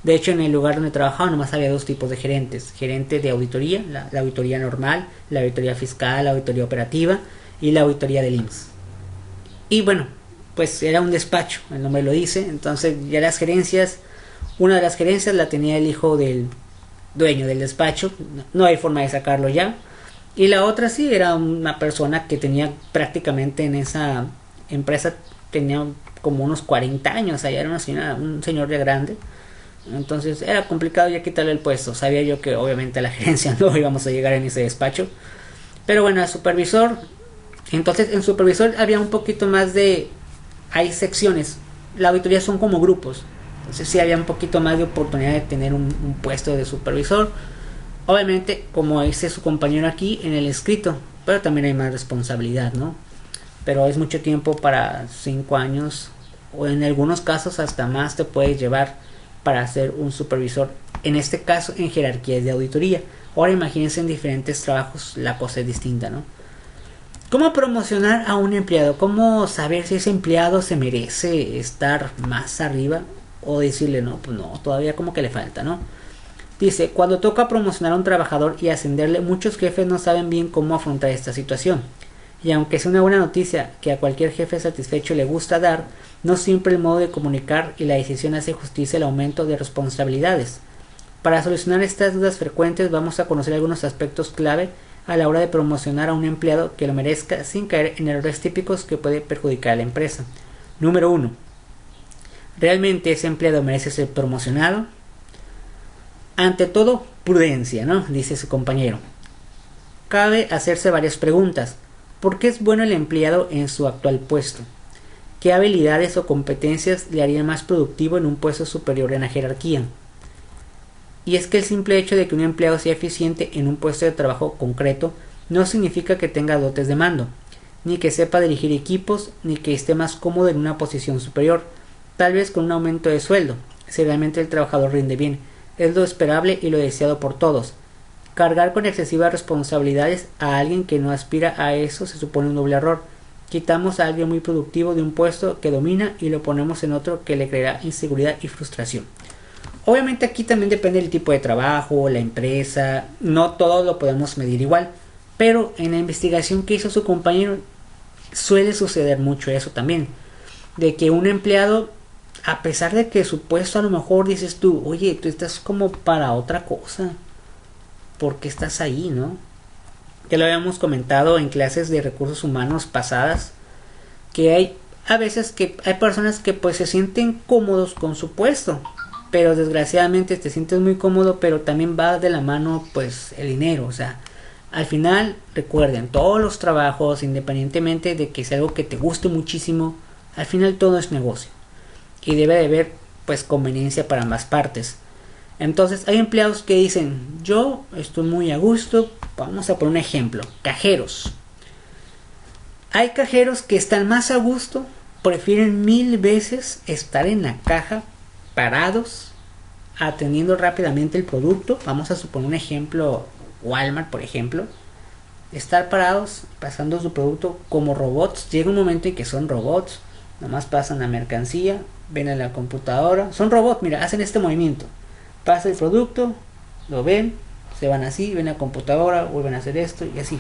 A: De hecho, en el lugar donde trabajaba nomás había 2 tipos de gerentes. Gerente de auditoría, la auditoría normal, la auditoría fiscal, la auditoría operativa y la auditoría del IMSS. Y bueno, pues era un despacho, el nombre lo dice. Entonces ya las gerencias, una de las gerencias la tenía el hijo del dueño del despacho, no hay forma de sacarlo ya. Y la otra sí era una persona que tenía prácticamente en esa empresa tenía como unos 40 años, allá era un señor ya grande. Entonces era complicado ya quitarle el puesto. Sabía yo que obviamente a la gerencia no íbamos a llegar en ese despacho. Pero bueno, al supervisor. Entonces en supervisor había un poquito más de... Hay secciones. La auditoría son como grupos. Entonces sí había un poquito más de oportunidad de tener un puesto de supervisor. Obviamente, como dice su compañero aquí en el escrito. Pero también hay más responsabilidad, ¿no? Pero es mucho tiempo para 5 años. O en algunos casos hasta más te puedes llevar para ser un supervisor. En este caso en jerarquías de auditoría. Ahora imagínense en diferentes trabajos la cosa es distinta, ¿no? ¿Cómo promocionar a un empleado? ¿Cómo saber si ese empleado se merece estar más arriba? O decirle, no, pues no, todavía como que le falta, ¿no? Dice, cuando toca promocionar a un trabajador y ascenderle, muchos jefes no saben bien cómo afrontar esta situación. Y aunque sea una buena noticia que a cualquier jefe satisfecho le gusta dar, no siempre el modo de comunicar y la decisión hace justicia al aumento de responsabilidades. Para solucionar estas dudas frecuentes vamos a conocer algunos aspectos clave a la hora de promocionar a un empleado que lo merezca sin caer en errores típicos que puede perjudicar a la empresa. Número 1. ¿Realmente ese empleado merece ser promocionado? Ante todo, prudencia, ¿no? Dice su compañero. Cabe hacerse varias preguntas. ¿Por qué es bueno el empleado en su actual puesto? ¿Qué habilidades o competencias le harían más productivo en un puesto superior en la jerarquía? Y es que el simple hecho de que un empleado sea eficiente en un puesto de trabajo concreto no significa que tenga dotes de mando, ni que sepa dirigir equipos, ni que esté más cómodo en una posición superior, tal vez con un aumento de sueldo, si realmente el trabajador rinde bien. Es lo esperable y lo deseado por todos. Cargar con excesivas responsabilidades a alguien que no aspira a eso se supone un doble error. Quitamos a alguien muy productivo de un puesto que domina y lo ponemos en otro que le creará inseguridad y frustración. Obviamente aquí también depende del tipo de trabajo, la empresa, no todo lo podemos medir igual, pero en la investigación que hizo su compañero suele suceder mucho eso también, de que un empleado, a pesar de que su puesto a lo mejor dices tú, oye, tú estás como para otra cosa, ¿por qué estás ahí, no? Ya lo habíamos comentado en clases de recursos humanos pasadas, que hay a veces que hay personas que pues se sienten cómodos con su puesto, pero desgraciadamente te sientes muy cómodo, pero también va de la mano pues el dinero. O sea, al final recuerden, todos los trabajos, independientemente de que sea algo que te guste muchísimo, al final todo es negocio y debe de haber pues conveniencia para ambas partes. Entonces hay empleados que dicen, yo estoy muy a gusto. Vamos a poner un ejemplo, cajeros. Hay cajeros que están más a gusto, prefieren 1000 veces estar en la caja parados, atendiendo rápidamente el producto. Vamos a suponer un ejemplo, Walmart por ejemplo. Estar parados, pasando su producto como robots. Llega un momento en que son robots, nomás pasan la mercancía, ven a la computadora. Son robots, mira, hacen este movimiento. Pasa el producto, lo ven, se van así, ven a la computadora, vuelven a hacer esto y así.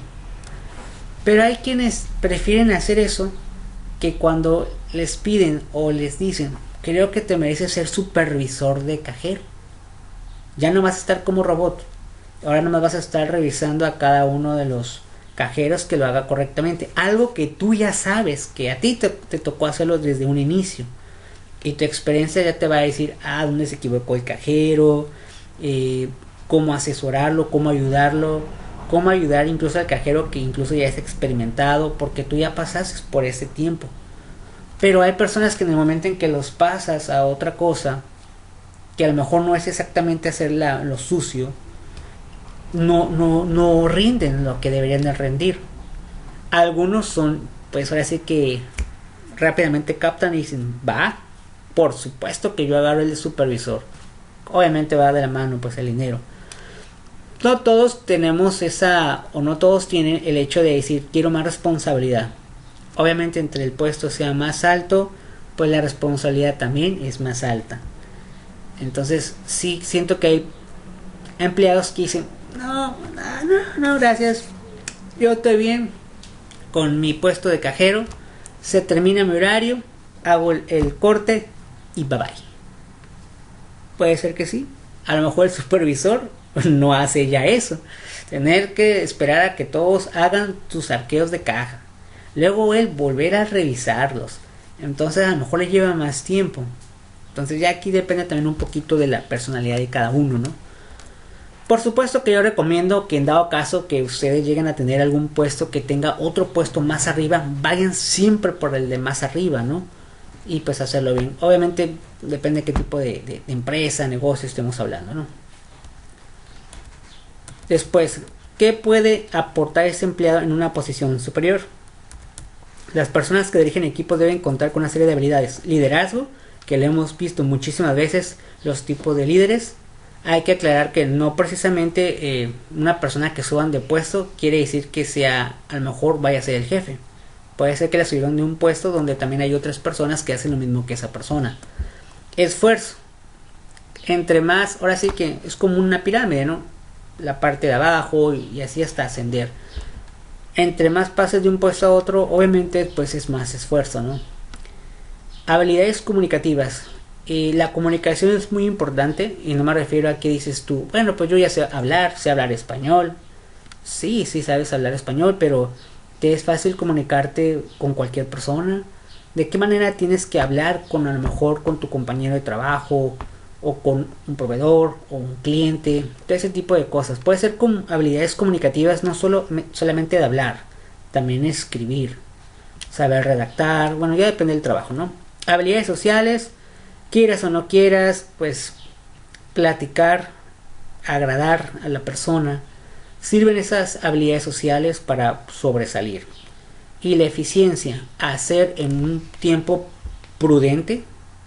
A: Pero hay quienes prefieren hacer eso, que cuando les piden o les dicen, creo que te mereces ser supervisor de cajero. Ya no vas a estar como robot. Ahora no más vas a estar revisando a cada uno de los cajeros que lo haga correctamente. Algo que tú ya sabes, que a ti te tocó hacerlo desde un inicio. Y tu experiencia ya te va a decir, dónde se equivocó el cajero, cómo asesorarlo, cómo ayudarlo, cómo ayudar incluso al cajero que incluso ya es experimentado, porque tú ya pasaste por ese tiempo. Pero hay personas que en el momento en que los pasas a otra cosa, que a lo mejor no es exactamente hacer lo sucio, no rinden lo que deberían de rendir. Algunos son, pues ahora sí que rápidamente captan y dicen, va, por supuesto que yo agarro el supervisor. Obviamente va de la mano pues el dinero. No todos tenemos o no todos tienen el hecho de decir, quiero más responsabilidad. Obviamente entre el puesto sea más alto, pues la responsabilidad también es más alta. Entonces sí siento que hay empleados que dicen, no, gracias, yo estoy bien con mi puesto de cajero, se termina mi horario, hago el corte y bye bye. Puede ser que sí, a lo mejor el supervisor no hace ya eso, tener que esperar a que todos hagan sus arqueos de caja, luego él volver a revisarlos. Entonces a lo mejor le lleva más tiempo. Entonces ya aquí depende también un poquito de la personalidad de cada uno, ¿no? Por supuesto que yo recomiendo que en dado caso que ustedes lleguen a tener algún puesto que tenga otro puesto más arriba, vayan siempre por el de más arriba, ¿no? Y pues hacerlo bien. Obviamente depende de qué tipo de empresa, negocio estemos hablando, ¿no? Después, ¿qué puede aportar ese empleado en una posición superior? Las personas que dirigen equipos deben contar con una serie de habilidades. Liderazgo, que lo hemos visto muchísimas veces, los tipos de líderes. Hay que aclarar que no precisamente una persona que suban de puesto quiere decir que sea, a lo mejor vaya a ser el jefe. Puede ser que la subieron de un puesto donde también hay otras personas que hacen lo mismo que esa persona. Esfuerzo. Entre más, ahora sí que es como una pirámide, ¿no? La parte de abajo y así hasta ascender. Entre más pases de un puesto a otro, obviamente pues es más esfuerzo, ¿no? Habilidades comunicativas. La comunicación es muy importante y no me refiero a que dices tú, bueno, pues yo ya sé hablar español. Sí, sí sabes hablar español, pero ¿te es fácil comunicarte con cualquier persona? ¿De qué manera tienes que hablar con a lo mejor con tu compañero de trabajo o con un proveedor o un cliente? Todo ese tipo de cosas. Puede ser con habilidades comunicativas, no solamente de hablar, también escribir, saber redactar, bueno, ya depende del trabajo, ¿no? Habilidades sociales. Quieras o no quieras, pues platicar, agradar a la persona, sirven esas habilidades sociales para sobresalir. Y la eficiencia, hacer en un tiempo prudente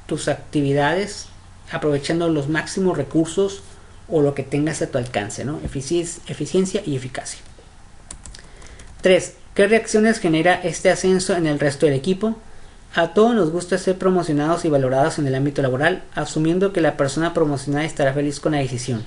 A: tus actividades, aprovechando los máximos recursos o lo que tengas a tu alcance, ¿no? Eficiencia y eficacia. 3. ¿Qué reacciones genera este ascenso en el resto del equipo? A todos nos gusta ser promocionados y valorados en el ámbito laboral, asumiendo que la persona promocionada estará feliz con la decisión.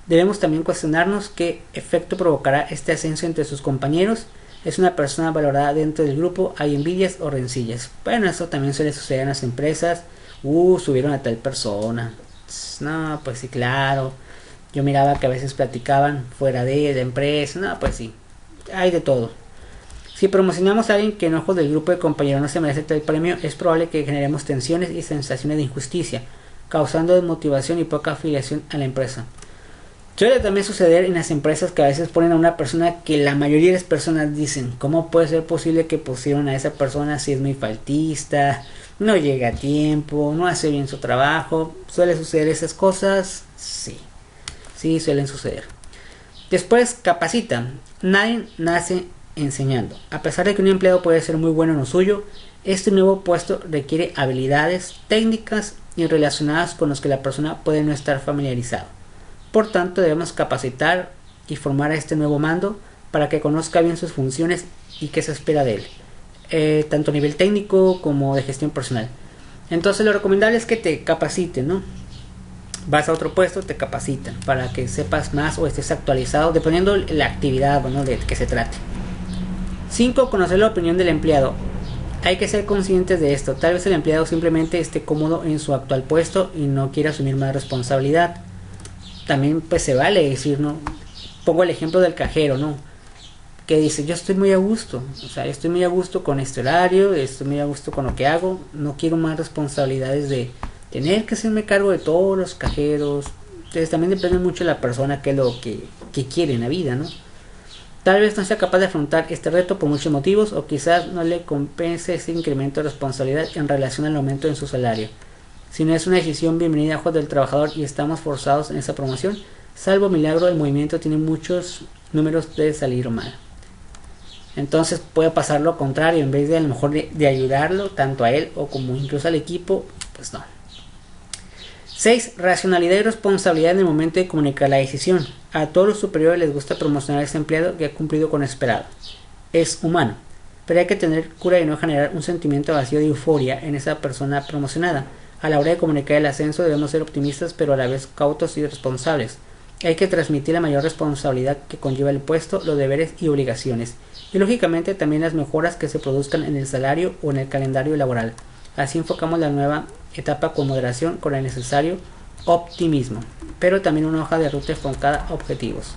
A: Debemos también cuestionarnos qué efecto provocará este ascenso entre sus compañeros. ¿Es una persona valorada dentro del grupo? ¿Hay envidias o rencillas? Bueno, eso también suele suceder en las empresas. Subieron a tal persona. No, pues sí, claro. Yo miraba que a veces platicaban fuera de la empresa. No, pues sí. Hay de todo. Si promocionamos a alguien que en ojos del grupo de compañeros no se merece tal premio, es probable que generemos tensiones y sensaciones de injusticia, causando desmotivación y poca afiliación a la empresa. Suele también suceder en las empresas que a veces ponen a una persona que la mayoría de las personas dicen, ¿cómo puede ser posible que pusieron a esa persona si es muy faltista, no llega a tiempo, no hace bien su trabajo? ¿Suele suceder esas cosas? Sí, suelen suceder. Después, capacita. Nadie nace enseñando. A pesar de que un empleado puede ser muy bueno en lo suyo, este nuevo puesto requiere habilidades técnicas y relacionadas con las que la persona puede no estar familiarizado. Por tanto, debemos capacitar y formar a este nuevo mando para que conozca bien sus funciones y qué se espera de él, tanto a nivel técnico como de gestión personal. Entonces, lo recomendable es que te capaciten, ¿no? Vas a otro puesto, te capacitan para que sepas más o estés actualizado, dependiendo de la actividad, bueno, de que se trate. 5. Conocer la opinión del empleado. Hay que ser conscientes de esto. Tal vez el empleado simplemente esté cómodo en su actual puesto y no quiera asumir más responsabilidad. También pues se vale decir, ¿no? Pongo el ejemplo del cajero, ¿no? Que dice, yo estoy muy a gusto. O sea, estoy muy a gusto con este horario, estoy muy a gusto con lo que hago. No quiero más responsabilidades de tener que hacerme cargo de todos los cajeros. Entonces también depende mucho de la persona que es lo que quiere en la vida, ¿no? Tal vez no sea capaz de afrontar este reto por muchos motivos, o quizás no le compense ese incremento de responsabilidad en relación al aumento en su salario. Si no es una decisión bienvenida a ojos del trabajador y estamos forzados en esa promoción, salvo milagro, el movimiento tiene muchos números de salir mal. Entonces puede pasar lo contrario, en vez de a lo mejor de ayudarlo tanto a él o como incluso al equipo, pues no. 6. Racionalidad y responsabilidad en el momento de comunicar la decisión. A todos los superiores les gusta promocionar a ese empleado que ha cumplido con lo esperado. Es humano, pero hay que tener cura de no generar un sentimiento vacío de euforia en esa persona promocionada. A la hora de comunicar el ascenso debemos ser optimistas pero a la vez cautos y responsables. Hay que transmitir la mayor responsabilidad que conlleva el puesto, los deberes y obligaciones, y lógicamente también las mejoras que se produzcan en el salario o en el calendario laboral. Así enfocamos la nueva etapa con moderación, con el necesario optimismo, pero también una hoja de ruta enfocada a objetivos.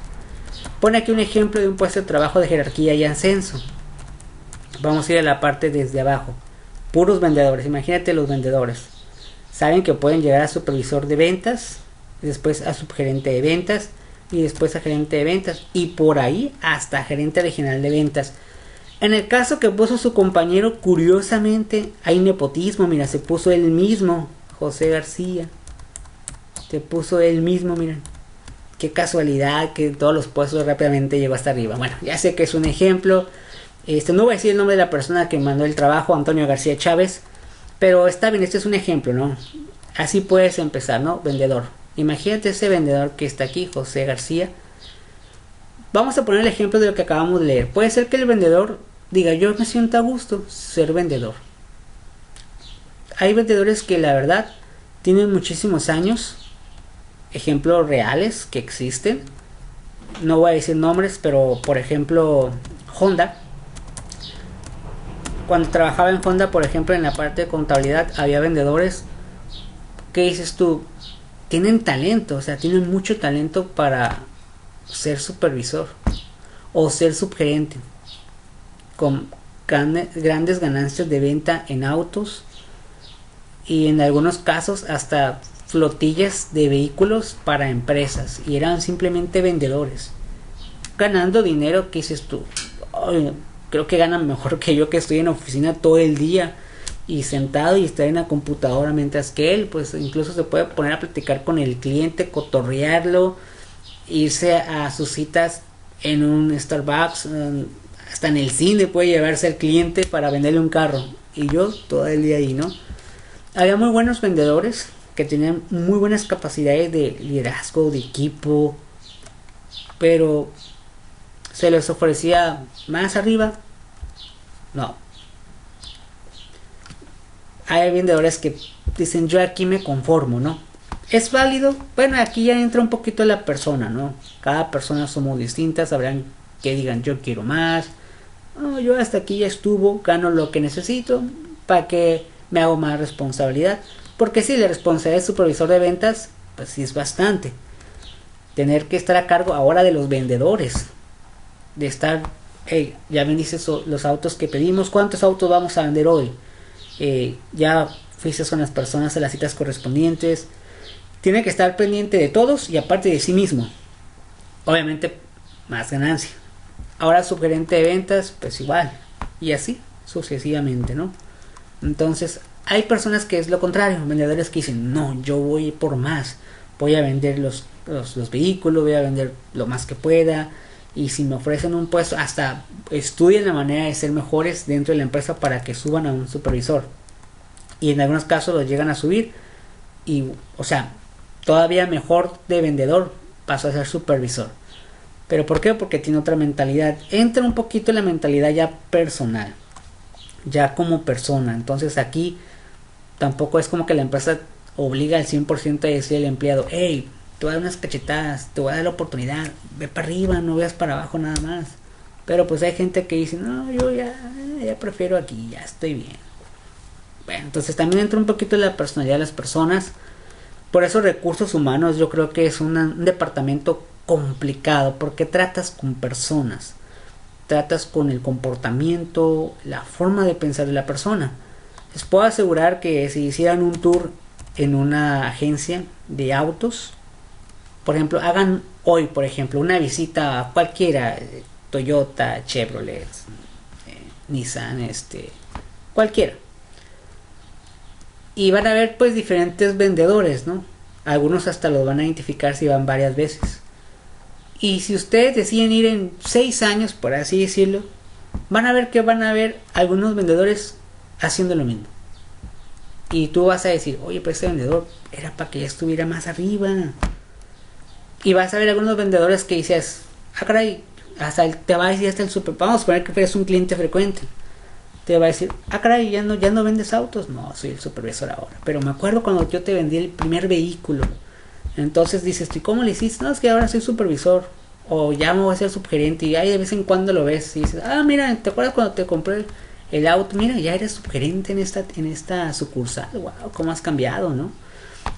A: Pone aquí un ejemplo de un puesto de trabajo de jerarquía y ascenso. Vamos a ir a la parte desde abajo. Puros vendedores. Imagínate los vendedores. Saben que pueden llegar a supervisor de ventas, después a subgerente de ventas y después a gerente de ventas y por ahí hasta gerente regional de ventas. En el caso que puso su compañero, curiosamente hay nepotismo. Mira, se puso él mismo, José García. Se puso él mismo, miren. Qué casualidad que todos los puestos rápidamente llegó hasta arriba. Bueno, ya sé que es un ejemplo. No voy a decir el nombre de la persona que mandó el trabajo, Antonio García Chávez. Pero está bien, este es un ejemplo, ¿no? Así puedes empezar, ¿no? Vendedor. Imagínate ese vendedor que está aquí, José García. Vamos a poner el ejemplo de lo que acabamos de leer. Puede ser que el vendedor diga, yo me siento a gusto ser vendedor. Hay vendedores que la verdad tienen muchísimos años. Ejemplos reales que existen. No voy a decir nombres, pero por ejemplo, Honda. Cuando trabajaba en Honda, por ejemplo, en la parte de contabilidad, había vendedores que dices tú, tienen talento, o sea, tienen mucho talento para ser supervisor o ser subgerente, con grandes ganancias de venta en autos y en algunos casos hasta flotillas de vehículos para empresas, y eran simplemente vendedores ganando dinero que dices tú, oh, creo que ganan mejor que yo, que estoy en la oficina todo el día y sentado y estar en la computadora, mientras que él pues incluso se puede poner a platicar con el cliente, cotorrearlo, irse a sus citas en un Starbucks, hasta en el cine puede llevarse al cliente para venderle un carro, y yo todo el día ahí, ¿no? Había muy buenos vendedores que tenían muy buenas capacidades de liderazgo, de equipo, pero se les ofrecía más arriba. No. Hay vendedores que dicen, yo aquí me conformo, ¿no? ¿Es válido? Bueno, aquí ya entra un poquito la persona, ¿no? Cada persona somos distintas, habrán que digan, yo quiero más. Oh, yo hasta aquí ya estuvo, gano lo que necesito, para que me hago más responsabilidad. Porque si la responsabilidad de supervisor de ventas, pues sí es bastante. Tener que estar a cargo ahora de los vendedores. De estar, hey, ya vendiste los autos que pedimos, ¿cuántos autos vamos a vender hoy? Ya fuiste con las personas a las citas correspondientes. Tiene que estar pendiente de todos y aparte de sí mismo. Obviamente más ganancia. Ahora subgerente de ventas, pues igual. Y así sucesivamente, ¿no? Entonces hay personas que es lo contrario, vendedores que dicen, no, yo voy por más. Voy a vender los vehículos, voy a vender lo más que pueda. Y si me ofrecen un puesto, hasta estudian la manera de ser mejores dentro de la empresa para que suban a un supervisor. Y en algunos casos los llegan a subir. Y, o sea, todavía mejor de vendedor pasó a ser supervisor. ¿Pero por qué? Porque tiene otra mentalidad. Entra un poquito en la mentalidad ya personal. Ya como persona. Entonces aquí tampoco es como que la empresa obliga al 100% a decir al empleado, hey, te voy a dar unas cachetadas, te voy a dar la oportunidad, ve para arriba, no veas para abajo nada más. Pero pues hay gente que dice, no, yo ya prefiero aquí, ya estoy bien. Bueno, entonces también entra un poquito la personalidad de las personas. Por eso recursos humanos yo creo que es un departamento complicado, porque tratas con personas, tratas con el comportamiento, la forma de pensar de la persona. Les puedo asegurar que si hicieran un tour en una agencia de autos, por ejemplo, hagan hoy, por ejemplo, una visita a cualquiera, Toyota, Chevrolet, Nissan, cualquiera. Y van a ver pues diferentes vendedores, ¿no? Algunos hasta los van a identificar si van varias veces. Y si ustedes deciden ir en 6 años, por así decirlo, van a ver que van a ver algunos vendedores haciendo lo mismo. Y tú vas a decir, oye, pues este vendedor era para que ya estuviera más arriba. Y vas a ver algunos vendedores que dices, ah, caray, te va a decir hasta el super, vamos a poner que eres un cliente frecuente. Te va a decir, ah, caray, ya no vendes autos. No, soy el supervisor ahora. Pero me acuerdo cuando yo te vendí el primer vehículo. Entonces dices, ¿y cómo le hiciste? No, es que ahora soy supervisor. O ya me voy a ser subgerente. Y ahí de vez en cuando lo ves y dices, ah, mira, ¿te acuerdas cuando te compré el auto? Mira, ya eres subgerente en esta sucursal. Wow, cómo has cambiado, ¿no?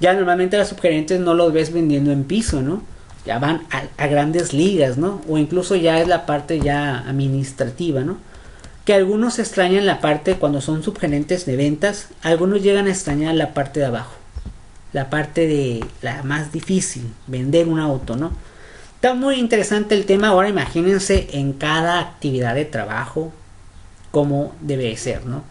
A: Ya normalmente los subgerentes no los ves vendiendo en piso, ¿no? Ya van a grandes ligas, ¿no? O incluso ya es la parte ya administrativa, ¿no? que algunos extrañan la parte cuando son subgerentes de ventas, algunos llegan a extrañar la parte de abajo, la parte de la más difícil, vender un auto, ¿no? Está muy interesante el tema. Ahora imagínense en cada actividad de trabajo cómo debe ser, ¿no?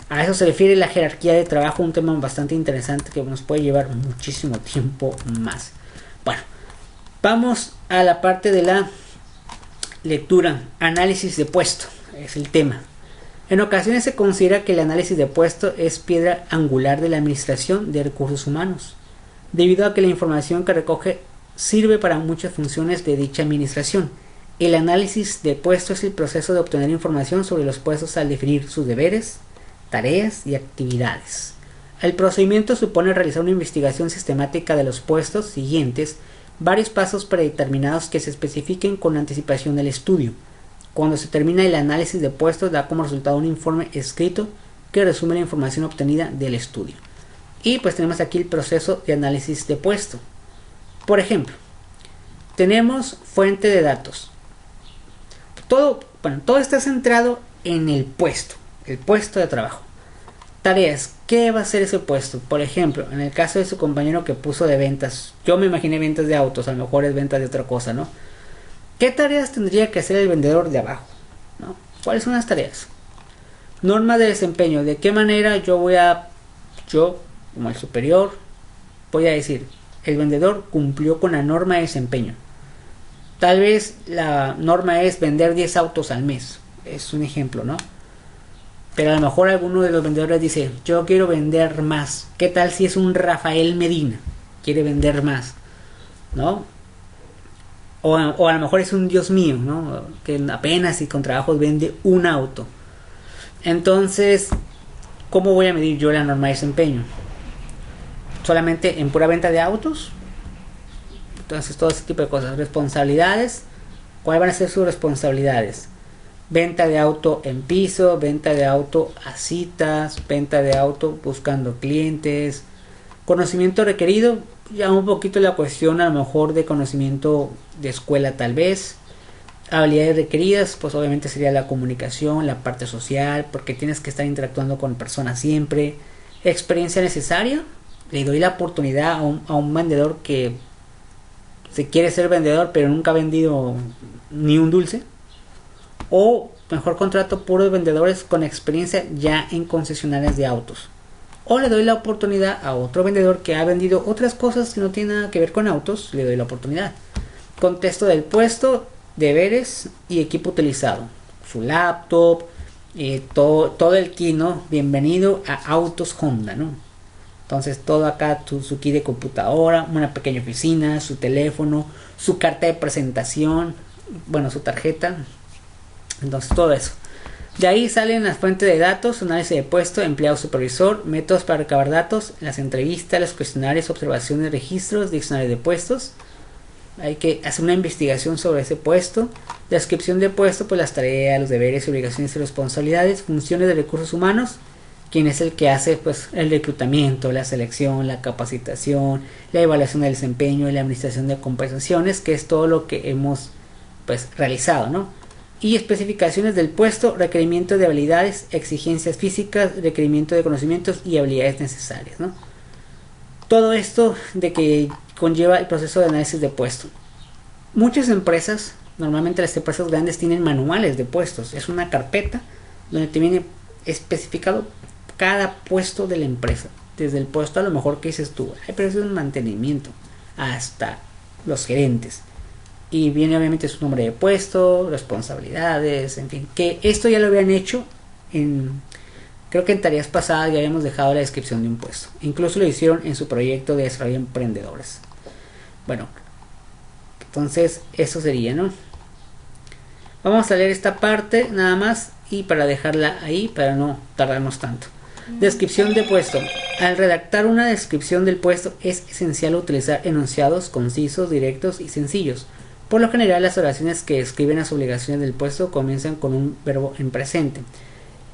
A: A eso se refiere la jerarquía de trabajo, un tema bastante interesante que nos puede llevar muchísimo tiempo más. Bueno, vamos a la parte de la lectura. Análisis de puesto es el tema. En ocasiones se considera que el análisis de puesto es piedra angular de la administración de recursos humanos, debido a que la información que recoge sirve para muchas funciones de dicha administración. El análisis de puesto es el proceso de obtener información sobre los puestos al definir sus deberes, tareas y actividades. El procedimiento supone realizar una investigación sistemática de los puestos siguientes, varios pasos predeterminados que se especifiquen con anticipación del estudio. Cuando se termina el análisis de puestos, da como resultado un informe escrito que resume la información obtenida del estudio. Y pues tenemos aquí el proceso de análisis de puesto. Por ejemplo, tenemos fuente de datos. Todo está centrado en el puesto de trabajo. Tareas, ¿qué va a hacer ese puesto? Por ejemplo, en el caso de su compañero que puso de ventas, yo me imaginé ventas de autos, a lo mejor es ventas de otra cosa, ¿no? ¿Qué tareas tendría que hacer el vendedor de abajo, ¿no? ¿Cuáles son las tareas? Norma de desempeño, ¿de qué manera yo como el superior voy a decir, el vendedor cumplió con la norma de desempeño? Tal vez la norma es vender 10 autos al mes, es un ejemplo, ¿no? Pero a lo mejor alguno de los vendedores dice, yo quiero vender más. ¿Qué tal si es un Rafael Medina? Quiere vender más, ¿no? O a lo mejor es un Dios mío, ¿no? Que apenas y con trabajos vende un auto. Entonces, ¿cómo voy a medir yo la norma de desempeño? ¿Solamente en pura venta de autos? Entonces, todo ese tipo de cosas. Responsabilidades. ¿Cuáles van a ser sus responsabilidades? Venta de auto en piso, venta de auto a citas, venta de auto buscando clientes. Conocimiento requerido, ya un poquito la cuestión a lo mejor de conocimiento de escuela tal vez. Habilidades requeridas, pues obviamente sería la comunicación, la parte social, porque tienes que estar interactuando con personas siempre. Experiencia necesaria, le doy la oportunidad a un vendedor que se quiere ser vendedor pero nunca ha vendido ni un dulce. O mejor contrato puros vendedores con experiencia ya en concesionarias de autos. O le doy la oportunidad a otro vendedor que ha vendido otras cosas que no tienen nada que ver con autos, le doy la oportunidad. Contexto del puesto, deberes y equipo utilizado. Su laptop, todo el kit, ¿no? Bienvenido a Autos Honda, ¿no? Entonces todo acá, su kit de computadora, una pequeña oficina, su teléfono, su carta de presentación, bueno, su tarjeta. Entonces todo eso. De ahí salen las fuentes de datos, análisis de puesto, empleado supervisor, métodos para recabar datos, las entrevistas, los cuestionarios, observaciones, registros, diccionario de puestos. Hay que hacer una investigación sobre ese puesto. Descripción de puesto, pues las tareas, los deberes, obligaciones y responsabilidades. Funciones de recursos humanos, quien es el que hace pues el reclutamiento, la selección, la capacitación, la evaluación del desempeño y la administración de compensaciones, que es todo lo que hemos pues realizado, ¿no? Y especificaciones del puesto, requerimiento de habilidades, exigencias físicas, requerimiento de conocimientos y habilidades necesarias, ¿no? Todo esto de que conlleva el proceso de análisis de puesto. Muchas empresas, normalmente las empresas grandes, tienen manuales de puestos. Es una carpeta donde te viene especificado cada puesto de la empresa. Desde el puesto a lo mejor que dices tú, hay precios de mantenimiento, hasta los gerentes. Y viene obviamente su nombre de puesto, responsabilidades, en fin. Que esto ya lo habían hecho creo que en tareas pasadas ya habíamos dejado la descripción de un puesto. Incluso lo hicieron en su proyecto de desarrollo de emprendedores. Bueno, entonces eso sería, ¿no? Vamos a leer esta parte nada más y para dejarla ahí, para no tardarnos tanto. Descripción de puesto. Al redactar una descripción del puesto es esencial utilizar enunciados concisos, directos y sencillos. Por lo general, las oraciones que describen las obligaciones del puesto comienzan con un verbo en presente.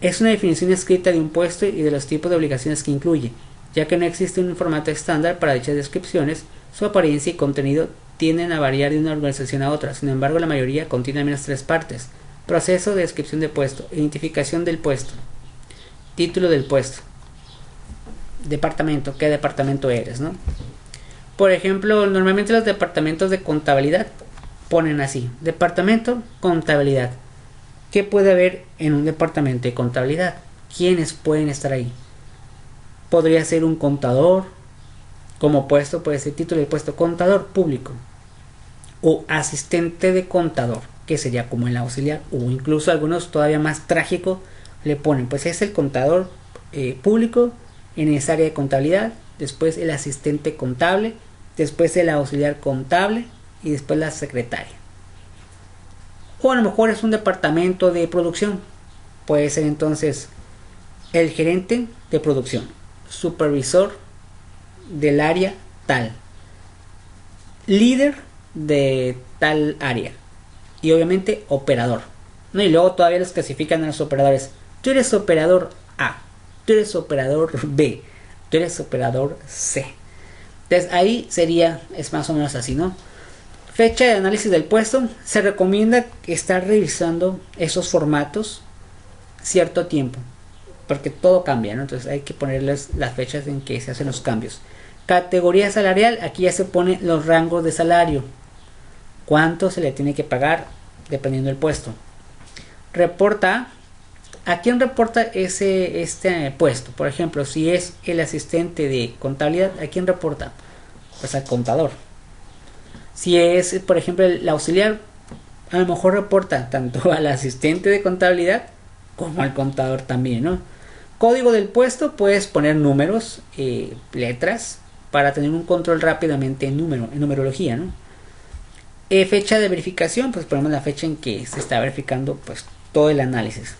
A: Es una definición escrita de un puesto y de los tipos de obligaciones que incluye, ya que no existe un formato estándar para dichas descripciones. Su apariencia y contenido tienden a variar de una organización a otra. Sin embargo, la mayoría contiene al menos 3 partes: Proceso de descripción del puesto, identificación del puesto, título del puesto, departamento, qué departamento eres, ¿no? Por ejemplo, normalmente los departamentos de contabilidad ponen así, departamento contabilidad. ¿Qué puede haber en un departamento de contabilidad? ¿Quiénes pueden estar ahí? Podría ser un contador, como puesto puede ser título del puesto contador público o asistente de contador, que sería como el auxiliar, o incluso algunos todavía más trágicos le ponen, pues es el contador público en esa área de contabilidad, después el asistente contable, después el auxiliar contable y después la secretaria. O a lo mejor es un departamento de producción, puede ser entonces el gerente de producción, supervisor del área tal, líder de tal área y obviamente operador, ¿no? Y luego todavía los clasifican a los operadores. Tú eres operador A, tú eres operador B, tú eres operador C. Entonces ahí sería, es más o menos así, ¿no? Fecha de análisis del puesto. Se recomienda estar revisando esos formatos cierto tiempo, porque todo cambia, ¿no? Entonces hay que ponerles las fechas en que se hacen los cambios. Categoría salarial, aquí ya se ponen los rangos de salario, cuánto se le tiene que pagar dependiendo del puesto. Reporta, ¿a quién reporta este puesto? Por ejemplo, si es el asistente de contabilidad, ¿a quién reporta? Pues al contador. Si es, por ejemplo, el auxiliar, a lo mejor reporta tanto al asistente de contabilidad como al contador también, ¿no? Código del puesto, puedes poner números, letras, para tener un control rápidamente en numerología, ¿no? Fecha de verificación, pues ponemos la fecha en que se está verificando pues todo el análisis.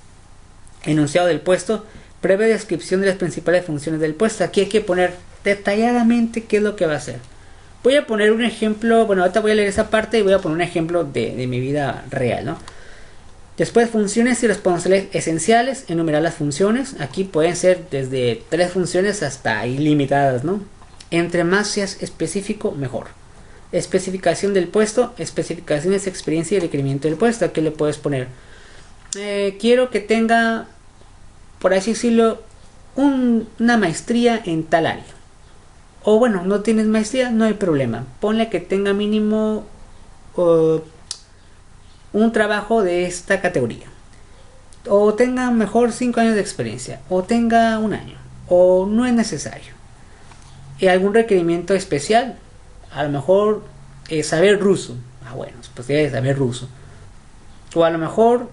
A: Enunciado del puesto, breve descripción de las principales funciones del puesto. Aquí hay que poner detalladamente qué es lo que va a hacer. Voy a poner un ejemplo, bueno, ahorita voy a leer esa parte y voy a poner un ejemplo de mi vida real, ¿no? Después, funciones y responsabilidades esenciales, enumerar las funciones. Aquí pueden ser desde 3 funciones hasta ilimitadas, ¿no? Entre más seas específico, mejor. Especificación del puesto, especificaciones, experiencia y requerimiento del puesto. Aquí le puedes poner, quiero que tenga, por así decirlo, una maestría en tal área. O bueno, no tienes maestría, no hay problema. Ponle que tenga mínimo un trabajo de esta categoría. O tenga mejor 5 años de experiencia. O tenga 1 año. O no es necesario. Y algún requerimiento especial. A lo mejor saber ruso. Bueno, pues debe saber ruso. O a lo mejor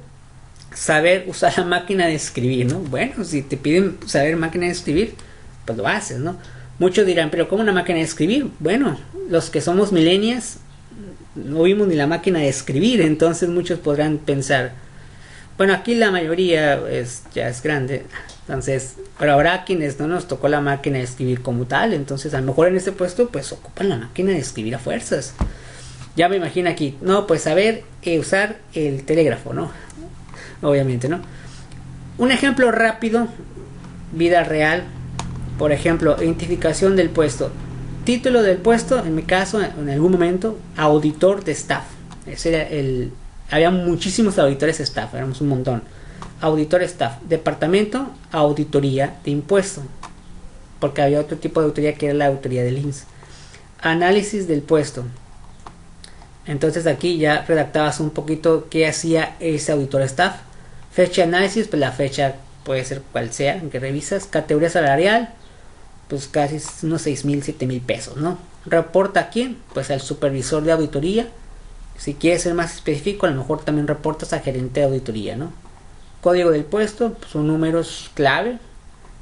A: saber usar la máquina de escribir, ¿no? Bueno, si te piden saber máquina de escribir, pues lo haces, ¿no? Muchos dirán, pero ¿cómo una máquina de escribir? Bueno, los que somos millennials no vimos ni la máquina de escribir, entonces muchos podrán pensar, bueno, aquí la mayoría ya es grande, entonces, pero habrá quienes no nos tocó la máquina de escribir como tal, entonces a lo mejor en este puesto pues ocupan la máquina de escribir a fuerzas. Ya me imagino aquí, no, pues saber usar el telégrafo, ¿no? Obviamente, ¿no? Un ejemplo rápido, vida real. Por ejemplo, identificación del puesto. Título del puesto, en mi caso, en algún momento, auditor de staff. Ese era había muchísimos auditores staff, éramos un montón. Auditor staff. Departamento, auditoría de impuesto. Porque había otro tipo de auditoría que era la auditoría del INSS. Análisis del puesto. Entonces aquí ya redactabas un poquito qué hacía ese auditor staff. Fecha de análisis, pues la fecha puede ser cual sea, en que revisas. Categoría salarial, pues casi unos 6,000, 7,000 pesos, ¿no? ¿Reporta a quién? Pues al supervisor de auditoría. Si quieres ser más específico, a lo mejor también reportas al gerente de auditoría, ¿no? Código del puesto, pues son números clave.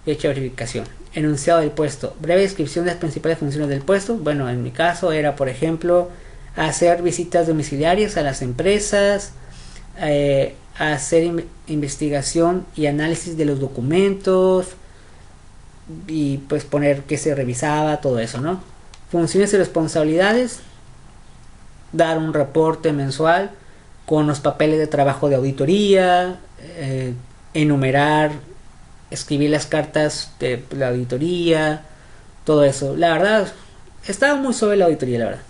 A: Fecha de verificación. Enunciado del puesto. Breve descripción de las principales funciones del puesto. Bueno, en mi caso era, por ejemplo, hacer visitas domiciliarias a las empresas, hacer investigación y análisis de los documentos, y pues poner que se revisaba todo eso, ¿no? Funciones y responsabilidades, dar un reporte mensual con los papeles de trabajo de auditoría, enumerar, escribir las cartas de la auditoría, todo eso. La verdad, estaba muy sobre la auditoría, la verdad.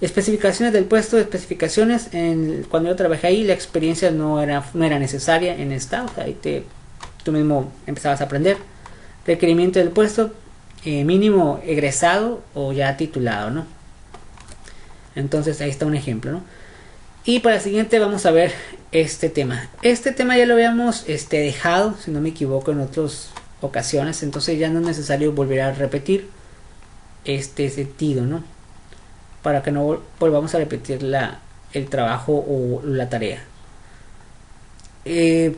A: Especificaciones del puesto, especificaciones, cuando yo trabajé ahí la experiencia no era necesaria en esta, o sea, ahí tú mismo empezabas a aprender. Requerimiento del puesto, mínimo egresado o ya titulado, ¿no? Entonces ahí está un ejemplo, ¿no? Y para el siguiente vamos a ver este tema. Este tema ya lo habíamos dejado, si no me equivoco, en otras ocasiones, entonces ya no es necesario volver a repetir este sentido, ¿no? Para que no volvamos a repetir el trabajo o la tarea. ¿Qué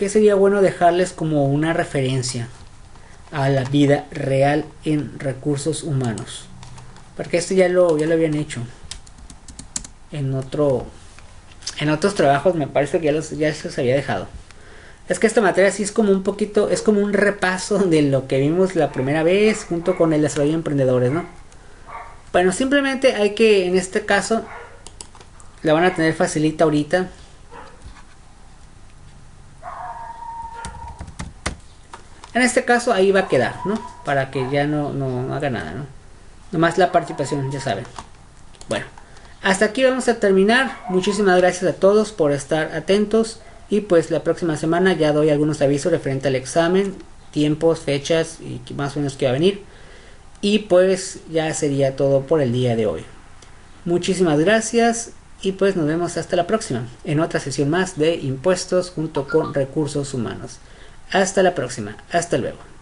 A: sería bueno dejarles como una referencia a la vida real en recursos humanos? Porque esto ya lo habían hecho en otros trabajos, me parece que ya se los había dejado. Es que esta materia sí es como un poquito, es como un repaso de lo que vimos la primera vez junto con el desarrollo de emprendedores, ¿no? Bueno, simplemente hay que, en este caso, la van a tener facilita ahorita. En este caso ahí va a quedar, ¿no? Para que ya no haga nada, ¿no? Nomás la participación, ya saben. Bueno, hasta aquí vamos a terminar. Muchísimas gracias a todos por estar atentos. Y pues la próxima semana ya doy algunos avisos referente al examen, tiempos, fechas y más o menos que va a venir. Y pues ya sería todo por el día de hoy. Muchísimas gracias y pues nos vemos hasta la próxima en otra sesión más de impuestos junto con recursos humanos. Hasta la próxima, hasta luego.